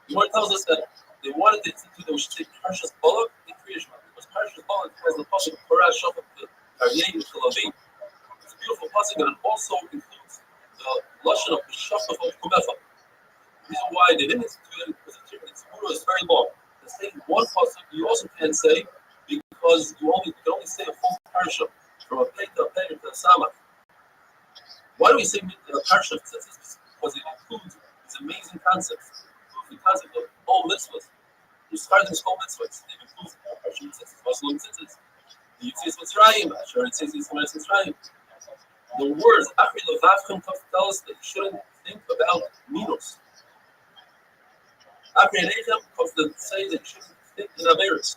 The Gemara tells us that they wanted to institute that we should say Parshas Balak in Kriyishma, because Parshas Balak has the pasuk Parah Shofet Aryeh Shalavi. It's a beautiful pasuk, and it also includes the lashon of the Shofet of Kumefa. The reason why they didn't institute it because its Torah is very long. The same one pasuk you also can't say because you can only say a full parsha. From a pei to a pei to a samach. Why do we say parsha? Because it includes these amazing concepts. The concept of all mitzvahs. You start this whole mitzvahs. It includes parsha mitzvahs, Muslim mitzvahs. The Yitzias Mitzrayim, Asher Yitzias Mitzrayim. The words Achri Levavchem tell us that you shouldn't think about minos. Achri Neichem comes to say that you shouldn't think in Averis.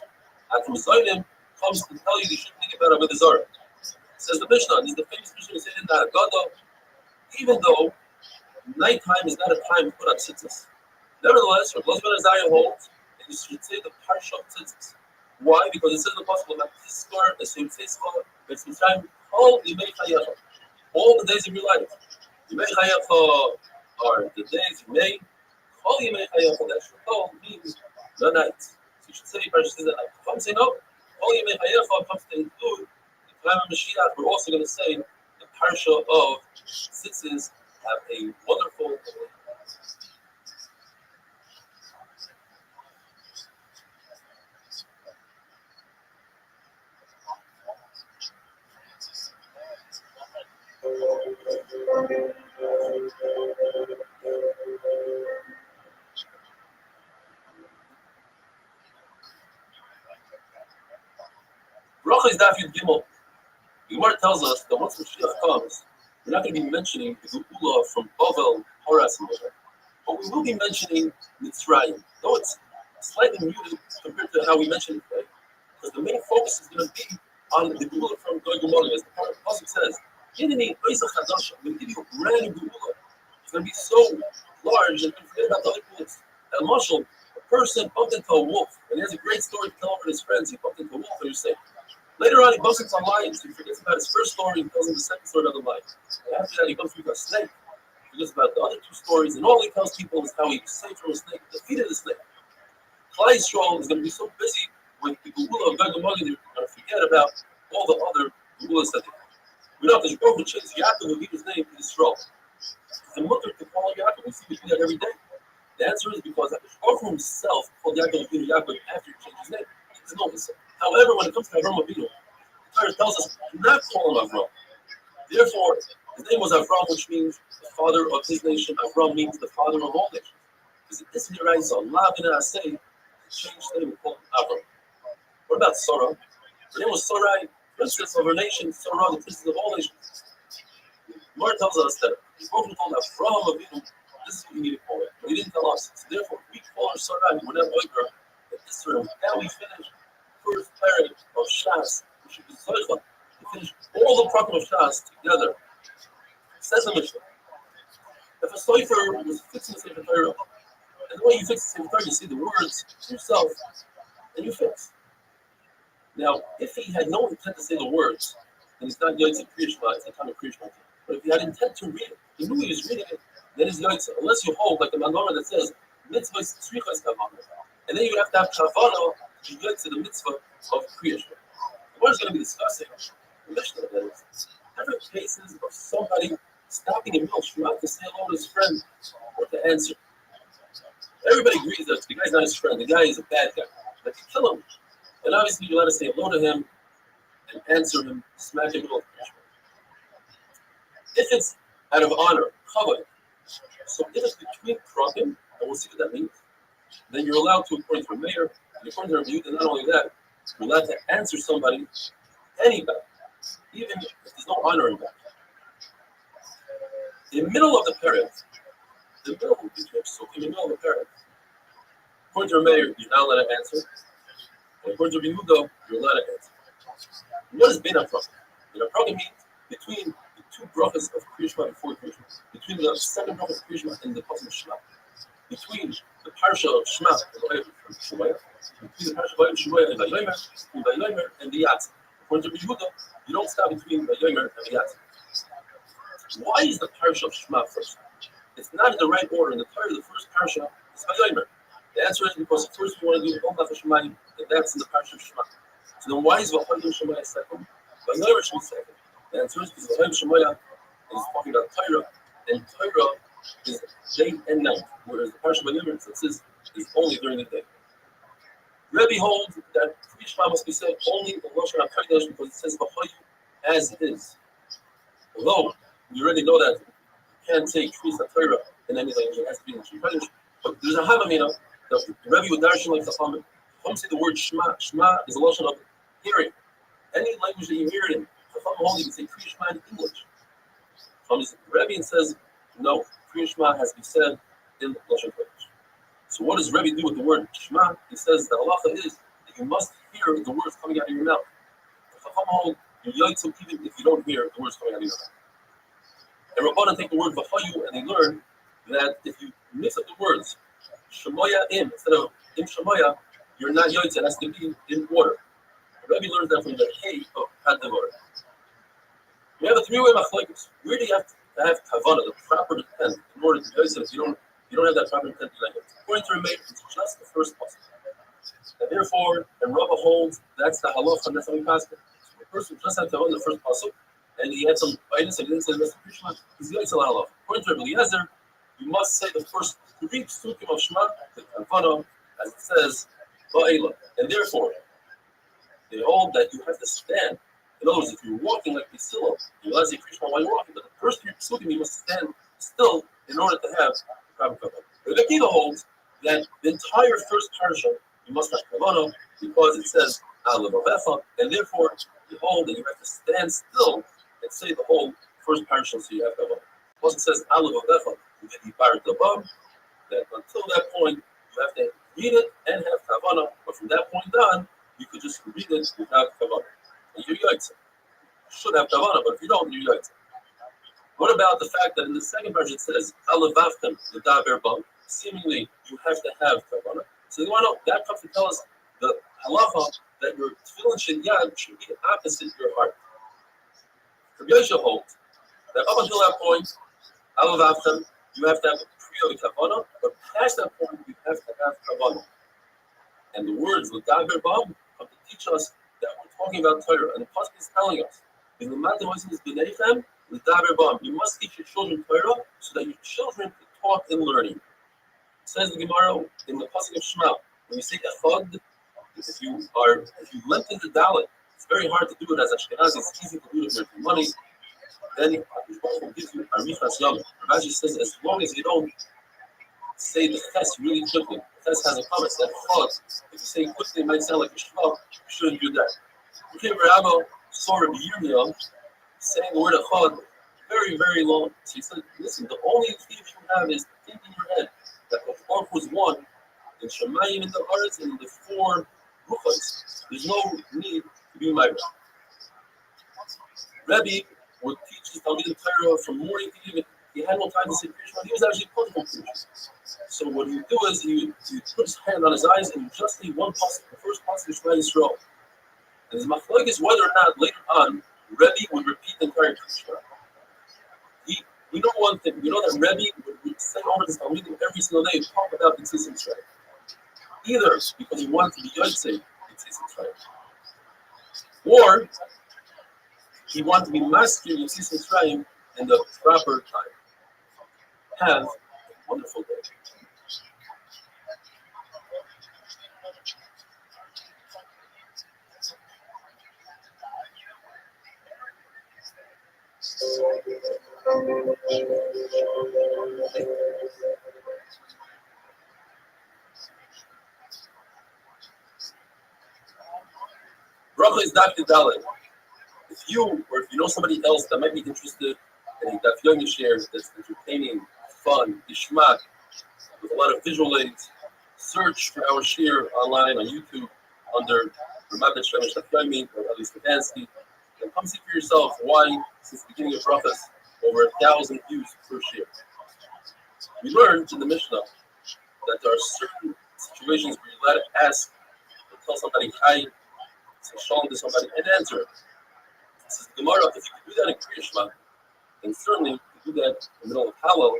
Achri Mitzrayim comes to tell you shouldn't think about Avodah Zarah. Says the Mishnah, this is the famous Mishnah we say in the Haggadah, even though nighttime is not a time to put on tzitzis. Nevertheless, Rabbi Ben Azariah holds that you should say the parsha of tzitzis. Why? Because it says in the Pasuk, all the days of your life. Yimei Chayecha are the days you may. All Yimei Chayecha, that Shul means the night. So you should say parsha the night. If I'm saying no, all Yimei Chayecha comes to include time of Mashiach, we're also going to say the parsha of tzitzis. Have a wonderful day. Bracha is Daf Yud Gimel. The Gemara tells us that once Mashiach comes, we're not going to be mentioning the Geula from Bavel, Horas, and Moshe, but we will be mentioning Mitzrayim. Though it's slightly muted compared to how we mentioned it today, because the main focus is going to be on the Geula from Goy Gomorrah, as the Pasuk says, "Hineni Oisach Chadash." I'm going to give you a brand new Geula. It's going to be so large that you forget about the other Geulas. And Mashal, a person bumped into a wolf, and he has a great story to tell over his friends. He bumped into a wolf, and you say. Later on, he bumps into lions. He forgets about his first story and tells him the second story about the lion. And after that, he goes through a snake. He forgets about the other two stories, and all he tells people is how he saved from a snake, defeated the snake. Klai Yisrael is going to be so busy with the Geula of Gog and Magog, they're going to forget about all the other Geulas that they have. We know that the Baruch Hu changed Yaakov and gave his name to Yisrael. It's a mother to call Yaakov. We see we do that every day. The answer is because the Baruch Hu himself called Yaakov after he changed his name. It's no himself. However, when it comes to Avram Avinu, the Torah tells us do not call him Avram. Therefore, his name was Avram, which means the father of his nation. Avram means the father of all nations. Because it isn't right, so Allah bin Asay changed his name and called him Avram. What about Sarah? Her name was Sarai, princess of her nation, Sarah, the princess of all nations. The Lord tells us that the Prophet told Avram Avinu, this is what you need to call it. But he didn't tell us. So therefore, if we call her Sarai, we're not like her. Israel. Now we finish first parak of Shas, which should be Zoicha. We finish all the prakim of Shas together. Says the Mishnah. If a Soifer was fixing the Sefer Torah, and the way you fix the Sefer Torah, you see the words yourself, and you fix. Now, if he had no intent to say the words, then he's not Yotzei Kriya Shema, it's a time of Kriya Shema. But if he had intent to read it, he knew he was reading it, then he's Yotzei. Unless you hold, like the Mandora that says, Mitzvah is Tzrichas Kavanah. And then you have to have Kavanah to get to the mitzvah of Kriya Shema. What is going to be discussing the Mishnah that is different cases of somebody stopping in middle Shema to say hello to his friend or to answer. Everybody agrees that the guy's not his friend, the guy is a bad guy. Like you kill him. And obviously you let us say hello to him and answer him, smack him in the middle of Kriya Shema. If it's out of honor, Chavod. So if it's between Krakim, and we'll see what that means, then you're allowed to, according to a mayor, and according to a review, and not only that, you're allowed to answer somebody, anybody, even if there's no honor in that. In the middle of the parent, the middle of the parent, according to a mayor, you're not allowed to answer, and according to a Yehuda, you're allowed to answer. What is Bein HaPragim? Bein HaPragim means between the two brachas of Kriya Shema and before Kriya Shema, between the second bracha of Kriya Shema and the pasuk of Shema. Between the parsha of Shema and Shemaya, between the parsha of Shemaya and Vayomer, and the Yatz. According to Yehuda, you don't stop between Vayomer and the Yatz. Why is the parsha of Shema first? It's not in the right order. In the Torah, the first parsha is Vayomer. The answer is because first we want to do Om Lach Shemayim, and that's in the parsha of Shema. So then why is Vayomer Shemaya second? Vayomer should be second. The answer is because Vayomer Shemaya is talking about Torah, and Torah is day and night, whereas the parsha Vayomer says is only during the day. Rabbi holds that Kriya Shema must be said only in Lashon HaKodesh because it says Vahayu as is. Although we already know that you can't say Kriya Torah in any language, it has to be in Lashon HaKodesh. But there's a Havamina that Rabbi would darshan like the Chachamim. Chachamim say the word Shema. Shema is a Lashon of hearing. Any language that you hear it in, Chachamim hold you can say Kriya Shema in English. Rabbi says no. Kriya Shema has to be said in Lashon HaKodesh. So what does Rabbi do with the word Shema? He says the halacha is that you must hear the words coming out of your mouth. The Chacham hold you yotzim even if you don't hear the words coming out of your mouth. And Rabbanan take the word Vahayu and they learn that if you mix up the words Shemoya im instead of im Shemoya, you're not yotzim. It has to be in order. Rabbi learns that from the Hay of Haddevar. We have a three-way machlokes. Where do you have to have kavanah, the proper intent, in order to yotzim? If you don't have that proper intent, you're not yotzim. According to Rabbi, it's just the first pasuk. And therefore, and Rabbi holds that's the halacha, and that's how we pass it. So the person just has to own the first pasuk, and he had some items and he didn't say the rest of Krishma, he's going to allow love. According to Rabbi Eliezer, you must say the first three psukim of Shema, the Kavana, as it says, Ba'ela. And therefore, they hold that you have to stand. In other words, if you're walking like Priscilla, you realize Krishna while you're walking, but the first three psukim you must stand still in order to have the proper Kavana. Rabbi Akiva holds that the entire first parasha you must have Kavana because it says Alav Avefa, and therefore you hold that you have to stand still and say the whole first parasha so you have Kavana. Also it says Alav Avefa, that until that point you have to read it and have Kavana, but from that point on you could just read it without Kavana. And you're Yaitse. You should have Kavana, but if you don't, you're Yaitse. What about the fact that in the second verse it says Alavavtem L'daber Bam? Seemingly you have to have Kavana. So you want to know that comes to tell us the halacha that your tefillin yad should be opposite your heart. Rabbi Yosha holds that up until that point, Alavavtem, you have to have a priori Kavana, but past that point you have to have Kavana. And the words L'daber Bam come to teach us that we're talking about Torah, and the pasuk is telling us in the matter is b'neichem l'daber bam. You must teach your children Torah so that your children can talk and learning. It says the Gemara in the pasuk of Shema, when you say echad, if you limp into Dalit, it's very hard to do it as Ashkenazi. It's easy to do it with money. Then it gives you arichas yom. Rabbi says as long as you don't say the test really quickly. The test has a comment that chad. If you say quickly, it might sound like a shval. You shouldn't do that. Okay, Rabbi saw Rabbi Yirmiyah saying the word echad very, very long. So he said, listen, the only thing you have is to think in your head that the Baruch was one in Shemayim and the Aretz and the four ruchos. There's no need to be my Rabbi would teach his Talmidim Torah from morning to evening. He had no time to say Krishma. He was actually putting from Krishma. So what he would do is he would put his hand on his eyes and just say one pasuk, the first pasuk of Shema Yisrael. And his machlok is whether or not later on Rabbi would repeat the entire Krishma. We know one thing. We know that Rabbi would say over his Talmidim every single day and talk about the Tzis Mitzrayim. Either because he wanted to be Yosef, the Tzis Mitzrayim, or he wanted to be master in Tzis Mitzrayim in the proper time. Have a wonderful day. Bracha is Dr. Dalit. If you or if you know somebody else that might be interested in a Daf Yomi share that's entertaining, fun, ishmak, with a lot of visual aids, search for our share online on YouTube under Rabbi Daf Yomi or at least Stefanski, and come see for yourself why, since the beginning of Brachas, over 1,000 views per share. We learned in the Mishnah that there are certain situations where you're allowed to ask or tell somebody hi, say shalom to somebody, and answer it. This is the Gemara. If you could do that in Kriya Shema, then certainly you could do that in the middle of Hallel,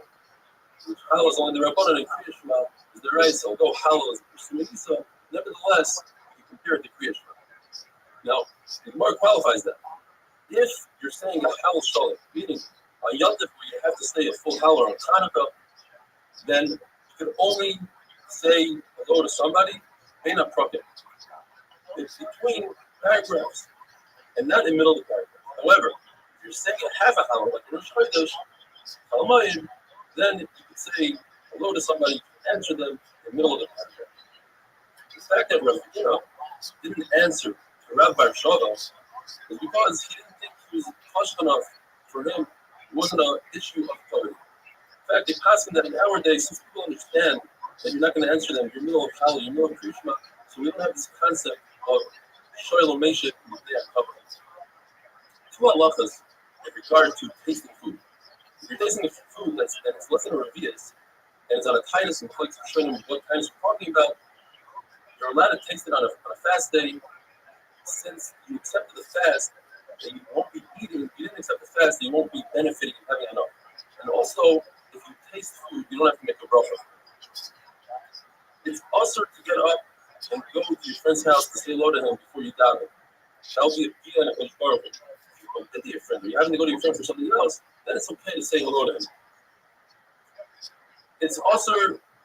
which Hallel is only the Rabbanan, and Kriya Shema is the Reisa. Although Hallel is the Pursuing Isa, nevertheless, you compare it to Kriya Shema. Now, the Gemara qualifies that. If you're saying a Hallel Shalom, meaning on Yom Tov where you have to say a full Hallel on Hanukkah, then you can only say hello to somebody, Bein HaPrakim. It's between paragraphs and not in the middle of the paragraph. However, if you're saying a half a Hallel, like Rosh Chodesh, Talmayim, then you could say hello to somebody, answer them in the middle of the paragraph. The fact that Rabbi didn't answer to Rav Bar Shava is because he didn't think he was touched enough for him. It wasn't an issue of code. In fact, they pass him that in our day, since people understand that you're not going to answer them, you're in the middle of Hallel, you're in the middle of Krishma, so we don't have this concept of Shoyel Meshach in the day of covenant. Two halachas in regard to tasting food. If you're tasting a food that's less than a revius, and it's on a Titus and plates of showing what kind you're talking about, you're allowed to taste it on a fast day. Since you accepted the fast, and you won't be eating, if you didn't accept the fast, you won't be benefiting and having enough. And also, if you taste food, you don't have to make a bracha. It's also to get up and go to your friend's house to say hello to him before you die. That will be a pia and a Baruch. If you bump into your friend, or you happen to go to your friend for something else, then it's okay to say hello to him. It's also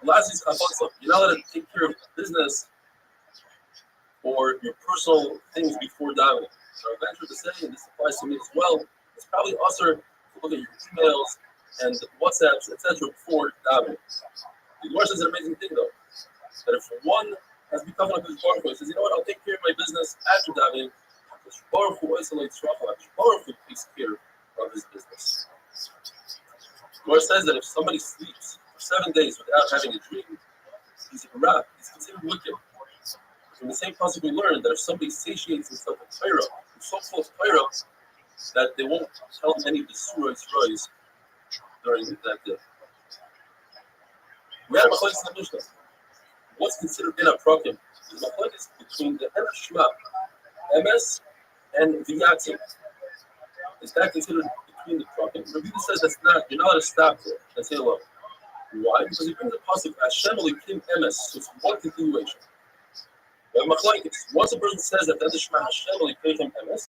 Lazi's Chatzah. You're not allowed to take care of business or your personal things before davening. So I venture to say, and this applies to me as well, it's probably also to look at your emails and WhatsApps, etc. before davening. The Gemara says an amazing thing though, that if one has become like this Baruch Hu, he says, you know what, I'll take care of my business after davening. Baruch Hu isolates Rafa. Baruch Hu takes care of his business. The Gemara says that if somebody sleeps for 7 days without having a dream, he's a rat. He's considered wicked. From the same passage we learned that if somebody satiates himself with Torah, he's so full of Torah that they won't tell him any of the surahs during that day. We have a place in the Mishnah. What's considered bin aprakim? There's a place between the Emes Shema, Emes, and Viyatim. Is that considered between the prakim? Rabbi says that's not. You're not allowed to stop there and say hello. Why? Because he brings the pasuk Hashem Elokim Emes, so it's one continuation. Once a person says that the Shema Hashem Elokim Emes,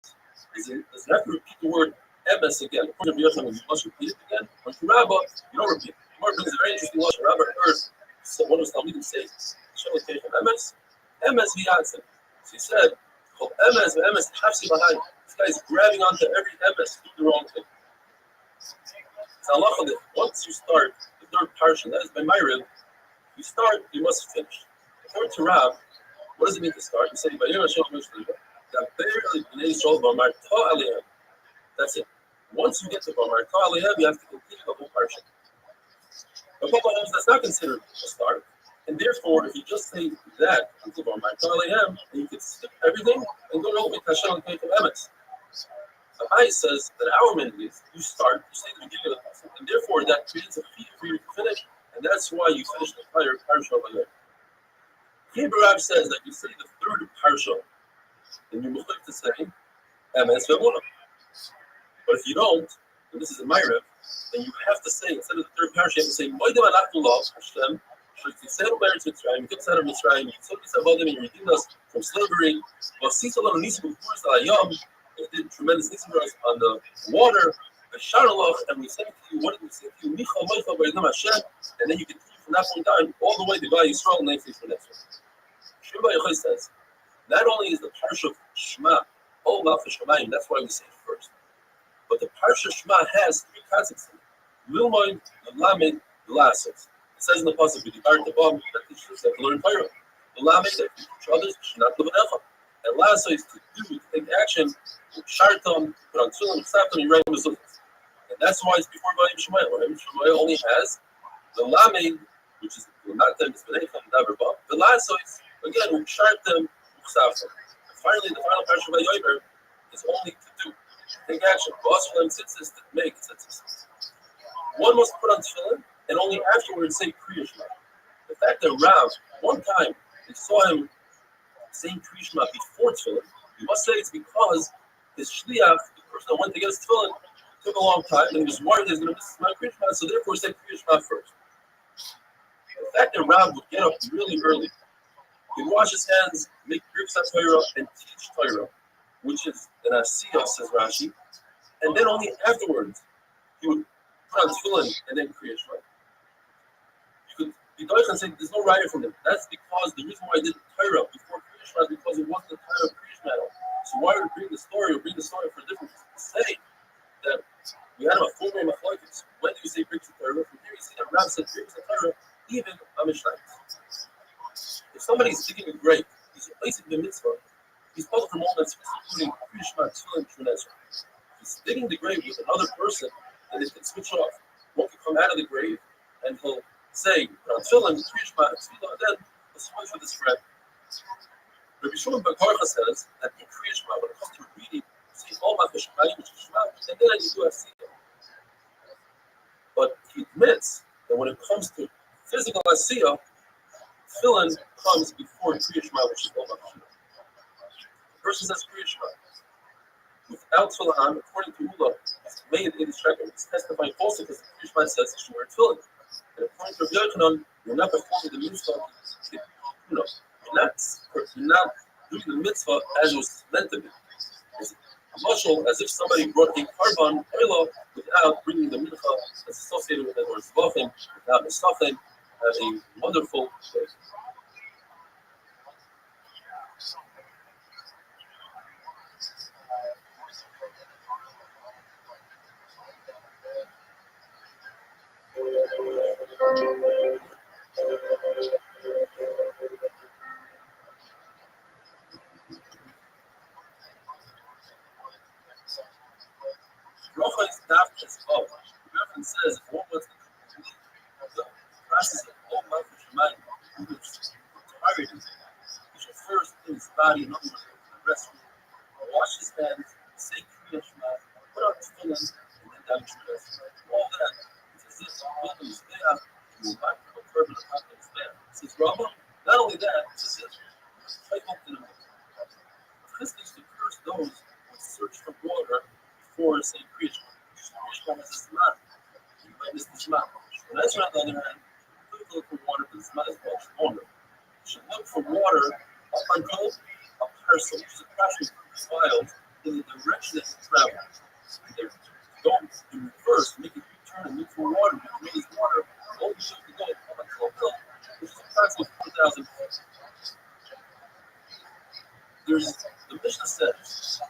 does he have to repeat the word Emes again? According to Rabbi Yochanan, you must repeat it again. Or to Rabbi, you don't repeat it. Gemara brings a very interesting logic. Rabbi heard one of his Talmidim say Hashem Elokim Emes, Emes Viyatim. So he said, Emes, Emes, Hafsi Bahai. This guy is grabbing onto every Emes, doing the wrong thing. So Allah, once you start the third parsha, that is by Ma'ariv, you start, you must finish. According to Rab, what does it mean to start? You say, that's it. Once you get to Bamar Ta'aliyah, you have to complete the whole parsha. But that's not considered a start. And therefore, if you just say that until Bamar Ta'aliyah, then you can skip everything and go over to Hashem and Keitel Emes. The High says that our minhag is you start, you say the beginning of the passage, and therefore that creates a feed for you to finish, and that's why you finish the entire parsha of the Hebrew Rab says that you say the third parsha, then you must to say Emes Ve'emunah. But if you don't, and this is a Ma'ariv, then you have to say, instead of the third parsha, you have to say Moedim Alachullah Hashem Shetitzenu Be'eretz Mitzrayim, you took us out of Mitzrayim, you took us out of and you redeemed us from slavery. V'asitolanu Nisim B'Kuris Al-Hayam, you did tremendous nisim for us on the water. And we say to you, what did we say to you? Michal Moichal B'Yedam Hashem, and then you continue from that point on all the way to Gal Yisrael and Nefesh V'Nefesh. Shimon Bar Yochai says, not only is the parsha of Shema all about for Shemayim, that's why we say it first, but the parsha Shema has three concepts in it: Lilmoid, the Lamed, the Lasos. It says in the pasuk, "With the art of Bam, that teaches that to learn Torah. The Lamed that teach others, not the Benecha. And Lasos is to do, to take action, Shartam, put on Tzilim, Ksaftam, and write Mezuzahs. And that's why it's before Vayim Shemayim. Vayim Shemayim only has the Lamed, which is not them, it's Benecham, Daber Bam. The Lasos, again, Shartam, Ksaftam. And finally, the final parsha of Vayomer is only to do, take action. Boss for them tzitzis that make tzitzis. One must put on tefillin and only afterwards say Kriya Shema. The fact that Rav, one time, they saw him saying Kriya Shema before tefillin, you must say it's because his shliach, the person that went to get his tefillin, took a long time and he was worried that he's going to miss my Kriya Shema, so therefore he said Kriya Shema first. The fact that Rav would get up really early, he'd wash his hands, make Birkat Torah, and teach Torah, which is an asiyah, says Rashi, and then only afterwards he would put on tefillin and then Kriya Shema. You could be doich and say there's no writer from him. That's because the reason why I did Torah before Kriya Shema is because it wasn't the time of Kriya Shema. So why would we bring the story or bring the story for a different reason? Say that we had a four-way machlokes. When do you say Birkat Torah? From here you see that Rav said Birkat Torah even on Mishnayos. If somebody's digging a grave, he's replacing the mitzvah. He's pulled from all that's including Kriya Shema, Tefillin, Shmoneh. He's digging the grave with another person, and it can switch off. One can come out of the grave, and he'll say, Tefillin, Kriya Shema, Tefillah, and then he'll switch with his friend. Rabbi Shimon Bar Yochai says that in Kriya Shema, when it comes to reading, you say all my Shemayim, which is Shema, and then you do Asiyah. But he admits that when it comes to physical Asiyah, Tefillin comes before Kriya Shema, which is all my Shema. The person says Kriya Shema without tefillin, according to Ula, it's made in this record. It's testifying falsely because the Kriya Shema says you should wear tefillin. And according to Rabbi Yochanan, you're not performing the mitzvah. You're not doing the mitzvah as it was meant to be. Mushal, as if somebody brought a carbon oil without bringing the mincha that's associated with it, or zvachim, without mistafim. Have a wonderful day. Bracha is not as well. The reference says if one wants to complete the process of all Malchut Shemayim, which entirety, he should first clean his body, in other words, the restroom, wash his hands, say Kriya Shema, put on his tefillin, and then down to the restroom. All that is as if the building is there, he will not put turban on top of his bed. Says Rabbi, not only that, it's as if take up to the middle. This is to curse those who search for water before saying Kriya Shema. Kriya Shema is a Shema. You might miss the Shema. When I on the other hand, you look for water, but the Shema is much longer. You should look for water up until a parcel, which is approximately 2 miles, in the direction that you travel. Don't in reverse, make a U-turn and look for water. You can raise water, all you have to go up until a hill, which is approximately 4,000 feet. There's the Mishnah says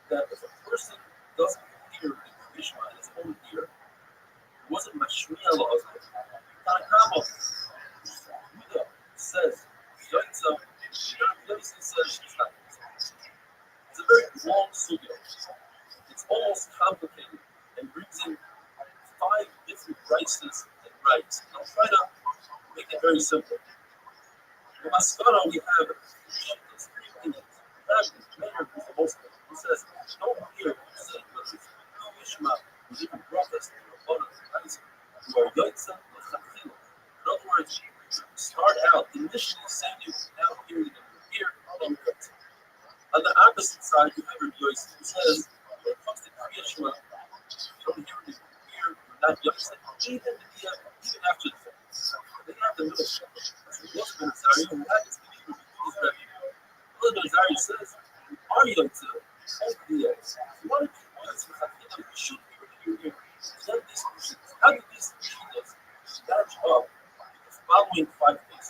that if a person doesn't hear the Kriya Shema in his own ear, it wasn't Mashmiya law, Tanakama. Yehuda says, Yaitza, Yaitza says, it's a very long sugya. It's almost complicated and brings in 5 different rices and rights. I'll try to make it very simple. In Maskana, we have 3 opinions. Rabbi, Meir, who's the most who says, don't hear what you say, but it's Yishma, who's even brothers, who are Yaitza, L'Chachila. In other words, start out initially saying it without hearing it in your ear, then Yaitza. On the opposite side, you have Rabbi Yosef, who says, when it comes to Kriya Shema, you don't hear it in your ear, you're not Yaitza, even after the fact. They have the middle step. So most of the Zari, who happens to be Rabbi Rabbi. The Zari says, you are Yaitza, and the Yaitza. If you want to be Yaitza, you should hear it in your ear. Then these Mishnahs, how do these Mishnahs match up with the following 5 things?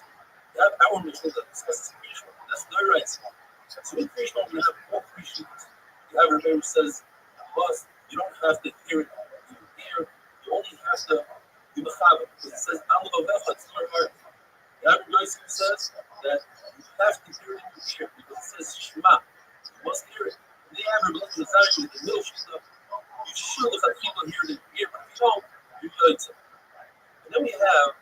We have our Mishnah that discusses Kriya Shema. That's their right side. So in Kriya Shema, we have all 3 Shittas. You have Rabbi who says, you don't have to hear it in your ear, you only have to be Mechava. Because it says, it's not hard. You have Rabbi who says that you have to hear it in your ear because it says Shema. You must hear it. And they have Rabbi Lazar with the middle Shitta. You should have people hear it in your ear, but if you don't, you're Yaitza. And then we have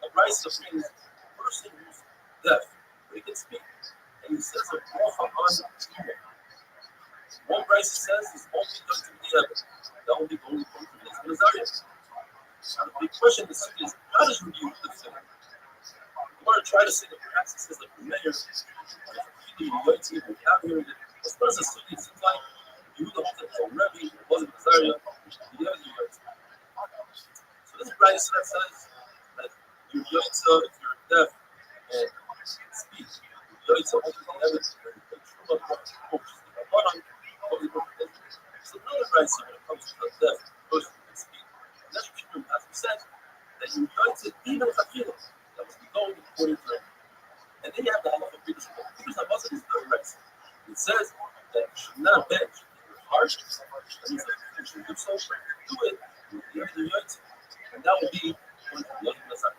a rice of things, a person who's deaf, but he can speak. And he says a bracha on Tumah. One rice says is only done to the other. That will be the only point for this. Now the big question is how does review the thing? You want to try to say that perhaps it says that the mayor really relates to it without hearing it. As far as the student, it seems like you the whole thing is Rabbi, it wasn't Azaria, the other you So this rice that says that you're Yaitza if you're deaf and speak. You're Yaitza only the evidence for the true of the bottom. So another rights when it comes to the deaf person who can speak. And that's true, as we said, that you Yaitza even Chakila. That was the goal according to them. And then you have the halacha of Pidush HaMazon. Pidush HaMazon is very rights. It says that you should not beg your heart. That means that you should do so, do it, you have to Yaitza. And that will be one of the Nazar.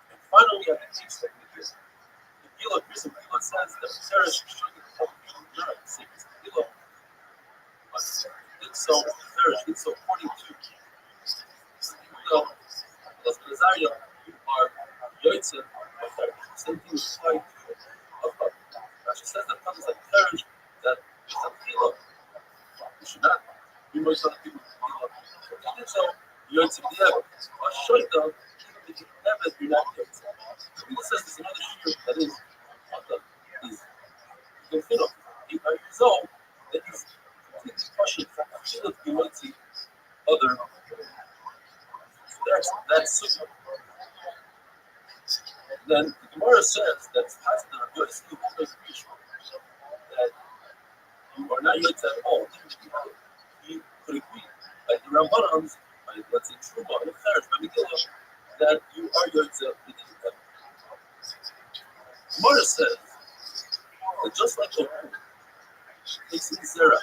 And finally, we have the teach that we do. The Gila, Chris and Gila says that Sarah should get the whole Gila, say it's Gila. Did so, Sarah did so according to as Nazaria, you are Yaitza, same thing is applied to she says that comes like courage that is a Gila. You should not be most other people to Gila. So if you did so, Yaitza B'diavad. Or Shoita, even if you never do not Yaitza. So he says there's another shir that is Gilfino. 8 years old, that he's completely crushing from Achilot Yaitza other. That's super. Then the Gemara says that that you are not not yet at all. He could agree, like the Rabbanans, like let's say Truma, and Charetz, Megillah, that you are Yotze within them. Gemara says that just like the womb takes in Zerah,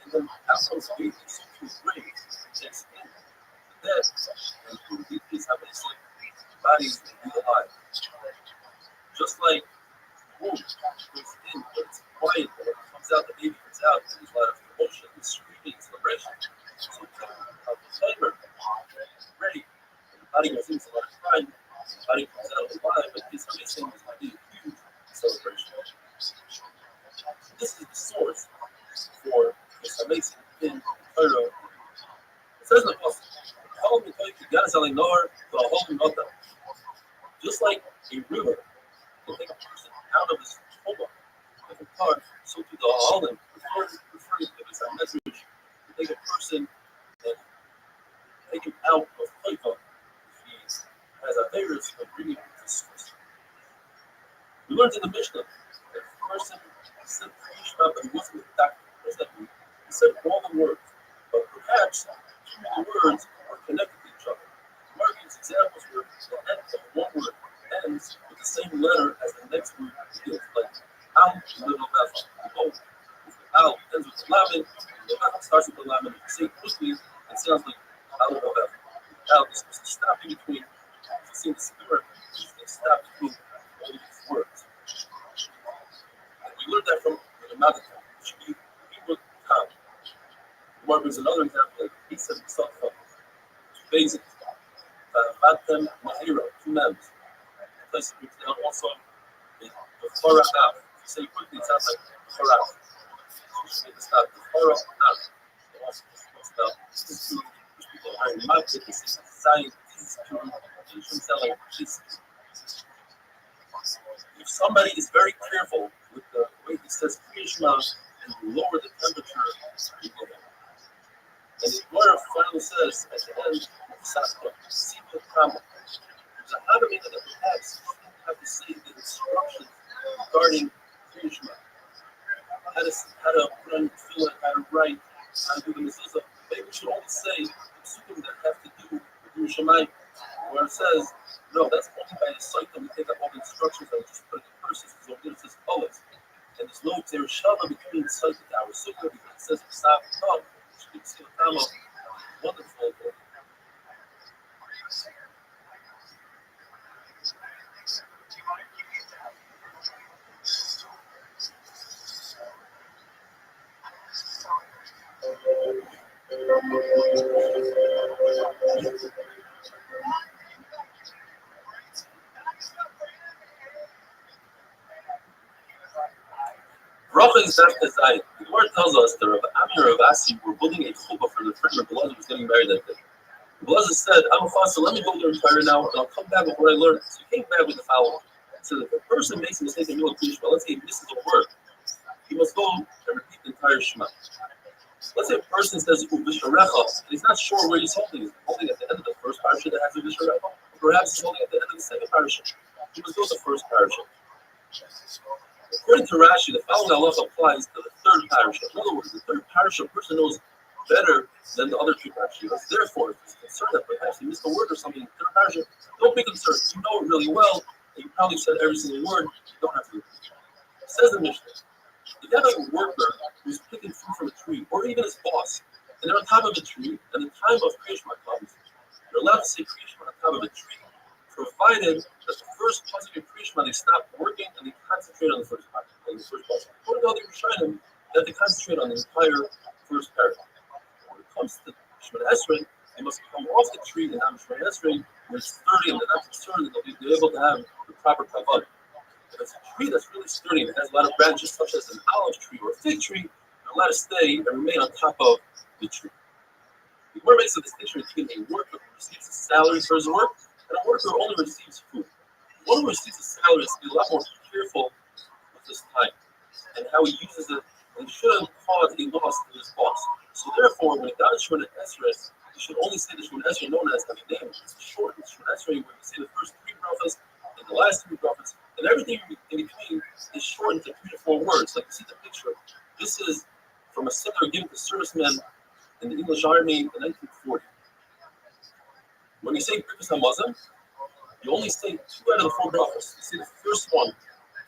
and then outcomes baby to grave, takes in the dead, and to repeat these habits, bodies will be alive. Just like the womb goes in, but it's quiet, but when it comes out, the baby comes out, and there's a lot of emotion, and screaming, celebration. So the flavor, ready, and the body goes in, it's a lot of time, the body comes out alive, but this missing is going to be a huge celebration. This is the source for this amazing in Torah. It says in the Pasuk, just like a river can take a person out of his coma, like a car, so to the Halim, referring to this message, to take a person and take him out of Haifa if he has a virus of bringing him to source. We learned in the Mishnah that if a person said Krishna but he wasn't a doctor, what does that mean? He said all the words, but perhaps two of the words are connected to each other. Mark gives examples where the end of one word ends with the same letter as the next word begins, like Al, little Bethel. Both. Al ends with the Lamed, the Bethel starts with the Lamed. If you say it quickly, it sounds like Al, little Bethel. Al is supposed to stop in between. If you say the spirit, it's going to stop between all these words. And we learned that from the Madakan, which should be Hebrew Tam. Mark gives another example, like he said himself, two basic. Vatem Mahira, two members. The place that brings down also the Chorah. If you say quickly, it sounds like Chorah. You should make the stop. The Chorah. They also spell this is two, which people are in Magdid, this is Zion, this is two, and you shouldn't sound like this. If somebody is very careful with the way he says Krishma and you lower the temperature, you go down. And the Gemara finally says at the end, Saspa, Siva Kama. There's a Hadamina that perhaps you have to say the instructions regarding Krishma. How to put on tefillah, how to write, how to do the mezuzah. Maybe we should only say the psukim that have to do with Yerushalayim, where it says, no, that's only by the site that we take up all the instructions that we just put in the curses, because over there it says always. And there's no Yerushalayim between the site and our sukkah, because it says Sav Kam, which means Siva Kama. Wonderful. Roughly that's the side. The word tells us that Rabbi Ami and Rav Asi were building a chuppah for their friend Rabbi was getting married that day. Rabbi said, I'm a faster, let me go learn Torah now, and I'll come back with what I learned. So he came back with the following. So that if a person makes a mistake in Yom Kippur, let's say he misses a word, he must go and repeat the entire Shema. Let's say a person says Visharecha, and he's not sure where he's holding. He's holding at the end of the first parasha that has a Visharecha, or perhaps he's holding at the end of the second parasha. He must go to the first parasha. According to Rashi, the following halacha applies to the third parasha. In other words, the third parasha, a person knows better than the other two parashas. Therefore, if he's concerned that perhaps he missed a word or something in the third parasha, don't be concerned. You know it really well, and you probably said every single word. You don't have to. It says the Mishnah, if you have a worker who's picking fruit from a tree, or even his boss, and they're on top of a tree, and the time of Kriyashma comes, you're allowed to say Kriyashma on top of a tree, provided that the first pasuk of Kriyashma, they stop working and they concentrate on the first pasuk. According to other Rishonim, that they concentrate on the entire first paragraph. When it comes to Shemona Esrei, they must come off the tree and have Shemona Esrei when it's sturdy and they're not concerned that they'll be able to have the proper kavod. If it's a tree that's really sturdy and it has a lot of branches, such as an olive tree or a fig tree, they're allowed to stay and remain on top of the tree. The Gemara makes a distinction between a worker who receives a salary for his work and a worker who only receives food. One who receives a salary has to be a lot more careful with his time and how he uses it, and shouldn't cause a loss to his boss. So therefore, when it got to Shemona Esrei, you should only say the Shemona Esrei known as Havidim. It's short in Shemona Esrei where you say the first three prophets and the last three prophets, and everything in between is shortened to 3 to 4 words. Like you see the picture. This is similar given to servicemen in the English Army in 1940. When you say Birkus HaMazon, you only say 2 out of the 4 brachos. You say the first one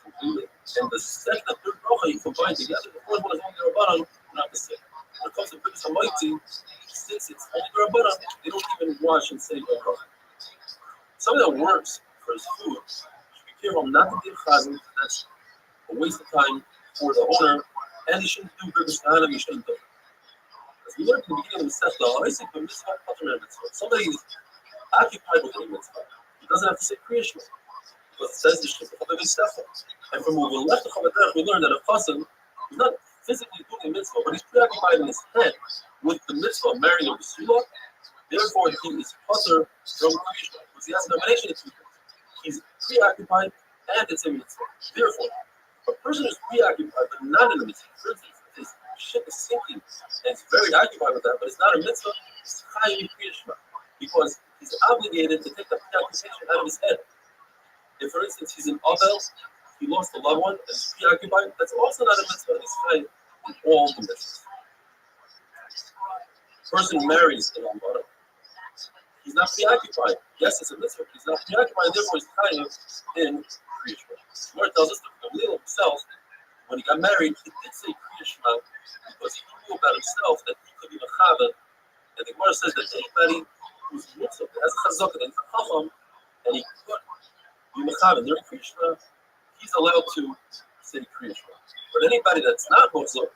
completely, and the second and third bracha you combine together. The fourth one is only the Rabbanan, not the same. When it comes to Birkus HaMaiti, since it's only the Rabbanan, they don't even wash and say a bracha. Something that works for his food, should be careful not to give chazan. That's a waste of time for the owner, and he shouldn't do Birkus Kahanim, he shouldn't do it. As we learned in the beginning of the Sefla, I say the mitzvah, somebody is occupied with a mitzvah. He doesn't have to say Kriya Shema, because it says the Shema of the Sefla. And from where we left the Chavaderech, we learned that a chassan is not physically doing a mitzvah, but he's preoccupied in his head with the mitzvah of marrying a Basula. Therefore, he is patur from Kriya Shema, because he has a combination of 2 things. He's preoccupied and it's a mitzvah. Therefore, a person who's preoccupied but not in a mitzvah, for instance, his ship is sinking and he's very occupied with that, but it's not a mitzvah, it's chayiv Kriya Shema, because he's obligated to take the preoccupation out of his head. If, for instance, he's in Abel, he lost a loved one and he's preoccupied, that's also not a mitzvah, and he's chayiv in all the mitzvahs. Person marries in Ambara. He's not preoccupied. Yes, it's a mitzvah, but he's not preoccupied, therefore he's chayiv in Kriya Shema. The Gemara tells us that Gamliel himself, when he got married, he did say Kriya Shema because he knew about himself that he could be mechaber. And the Gemara says that anybody who's mitzvah, has a chazaka, that he's a chacham, and he could be mechaber during Kriya Shema, he's allowed to say Kriya Shema. But anybody that's not mitzvah,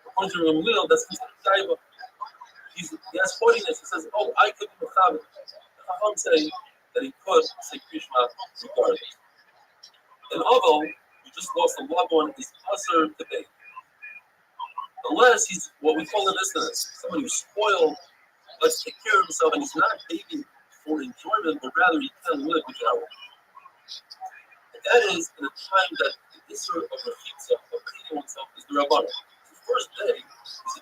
according to Gamliel, that's considered taiva. He has holiness. He says, "Oh, I could be mechaber." The chacham say that he could say Kriya Shema regardless. And although you just lost a loved one, is usher today. Unless he's what we call an isnus, somebody who's spoiled, let's take care of himself, and he's not begging for enjoyment, but rather he can live without it. And that is in a time that the issur of rechitza, of cleaning oneself, is the Rabbanan. The first day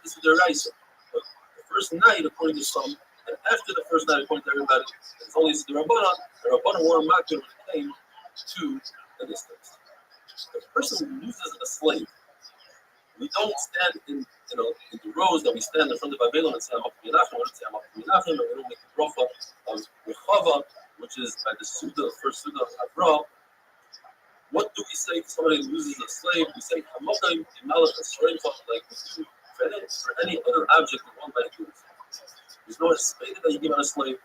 is the Raisa. But the first night, according to some, and after the first night, according to everybody, it's only the Rabbanan. The Rabbanan were makir when it came to the distance. The person who loses a slave, we don't stand in the rows that we stand in front of Babylon and say, I'm up to Menachem, we don't say I'm up to Menachem, and we don't make the bracha of Rechava, which is by the Suda, first Suda of Avraham. What do we say to somebody who loses a slave? We say, Hamokim, Imalach, Esreicha, like we do for any other object that one might use. There's no spade that you give on a slave.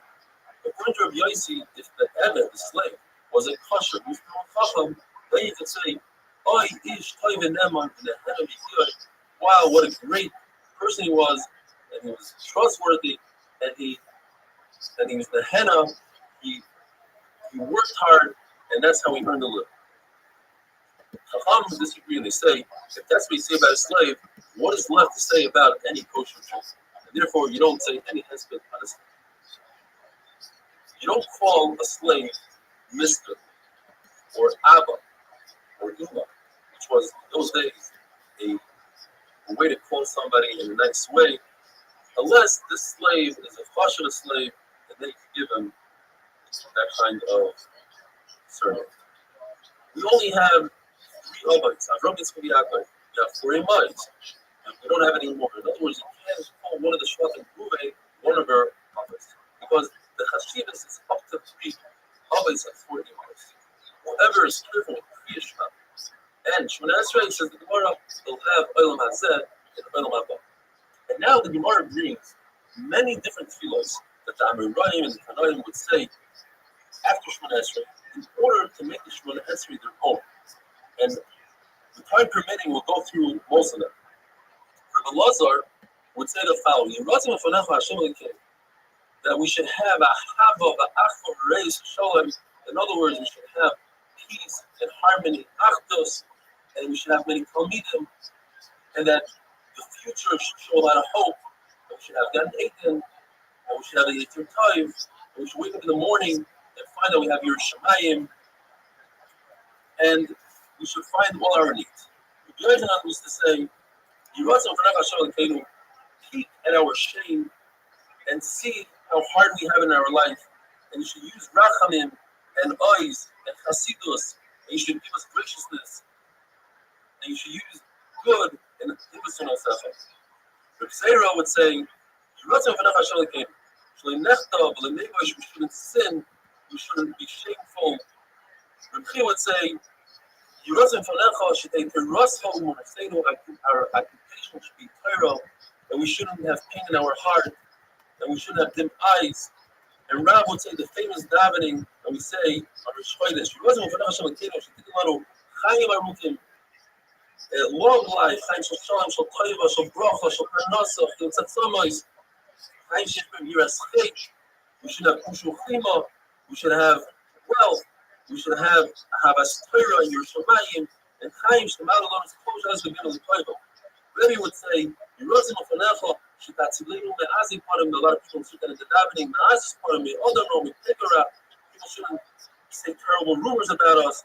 According to Rabbi Yossi, if the Eved, the slave, was a kosher, who's Chacham, then you could say, wow, what a great person he was, and he was trustworthy, and he was the henna, he worked hard, and that's how he earned a living. Chacham disagree, and they say, if that's what you say about a slave, what is left to say about any kosher Jew? And therefore, you don't say any hesped on a slave. You don't call a slave Mr. or Abba or Ima, which was in those days a way to call somebody in a nice way, unless this slave is a chashuv slave, and they can give him that kind of surname. We only have 3 Abbas. Avram Yitzchak Yaakov. We have 4 Imais. We don't have any more. In other words, you can't call one of the Shvatim Ruve one of her Abbas, because the Hashivas is up to 3 Abbas and 4 Imais. Whoever is careful with Kriya Shema, and Shemona Esrei says the Gemara will have Olam Hazeh and Olam Haba. And now the Gemara brings many different tefillos that the Amoraim and the Tanaim would say after Shemona Esrei in order to make the Shemona Esrei their own. And the time permitting, we'll go through most of them. Rabbi Lazar would say the following: that we should have a hava, a reis shalom. In other words, we should have peace and harmony, achdus, and we should have many talmidim, and that the future should show a lot of hope. And we should have Gan Eden, and we should have a Yitzir Taiv, and we should wake up in the morning and find that we have Yerushalayim, and we should find all our needs. The Yochanan used to say, Yiratzon V'nach Hashem Elokeinu, peek at our shame and see how hard we have in our life, and you should use rachamim and eyes and chasidus, and you should give us graciousness, and you should use good and give us an asafah. Rabbi Zera would say, we shouldn't sin, we shouldn't be shameful. Rabbi would say, our occupation should be Torah, that we shouldn't have pain in our heart, that we shouldn't have dim eyes. And Rab would say the famous davening that we say on Rosh Chodesh, long life, Chaim Shel Shalom, Shel Toiva, Shel Bracha, Shel Parnasa, Shel Tzatzonos, Chaim Shel Yiras Chait. We should have Kushu Chima, we should have wealth, we should have Havas Torah in Yerushalayim, and Chaim Shel Malolon is Kosher as the Gimel Toiva. Rabbi would say, Yerozim Ofanecha, Shitatzilenu Me'azi Parim, a lot of people speak that in the davening, Me'azi Parim, Me'odano, Me'pegara. People shouldn't say terrible rumors about us.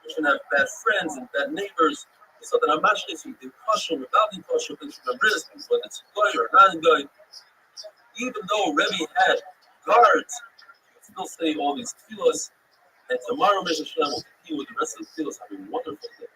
We shouldn't have bad friends and bad neighbors. So that I'm actually thinking caution without the caution, things from the risk, whether it's a guy or not a guy. Even though Rebbe had guards, he would still say all these tefillos. And tomorrow, Mr. Shem will continue with the rest of the tefillos. Have a wonderful day.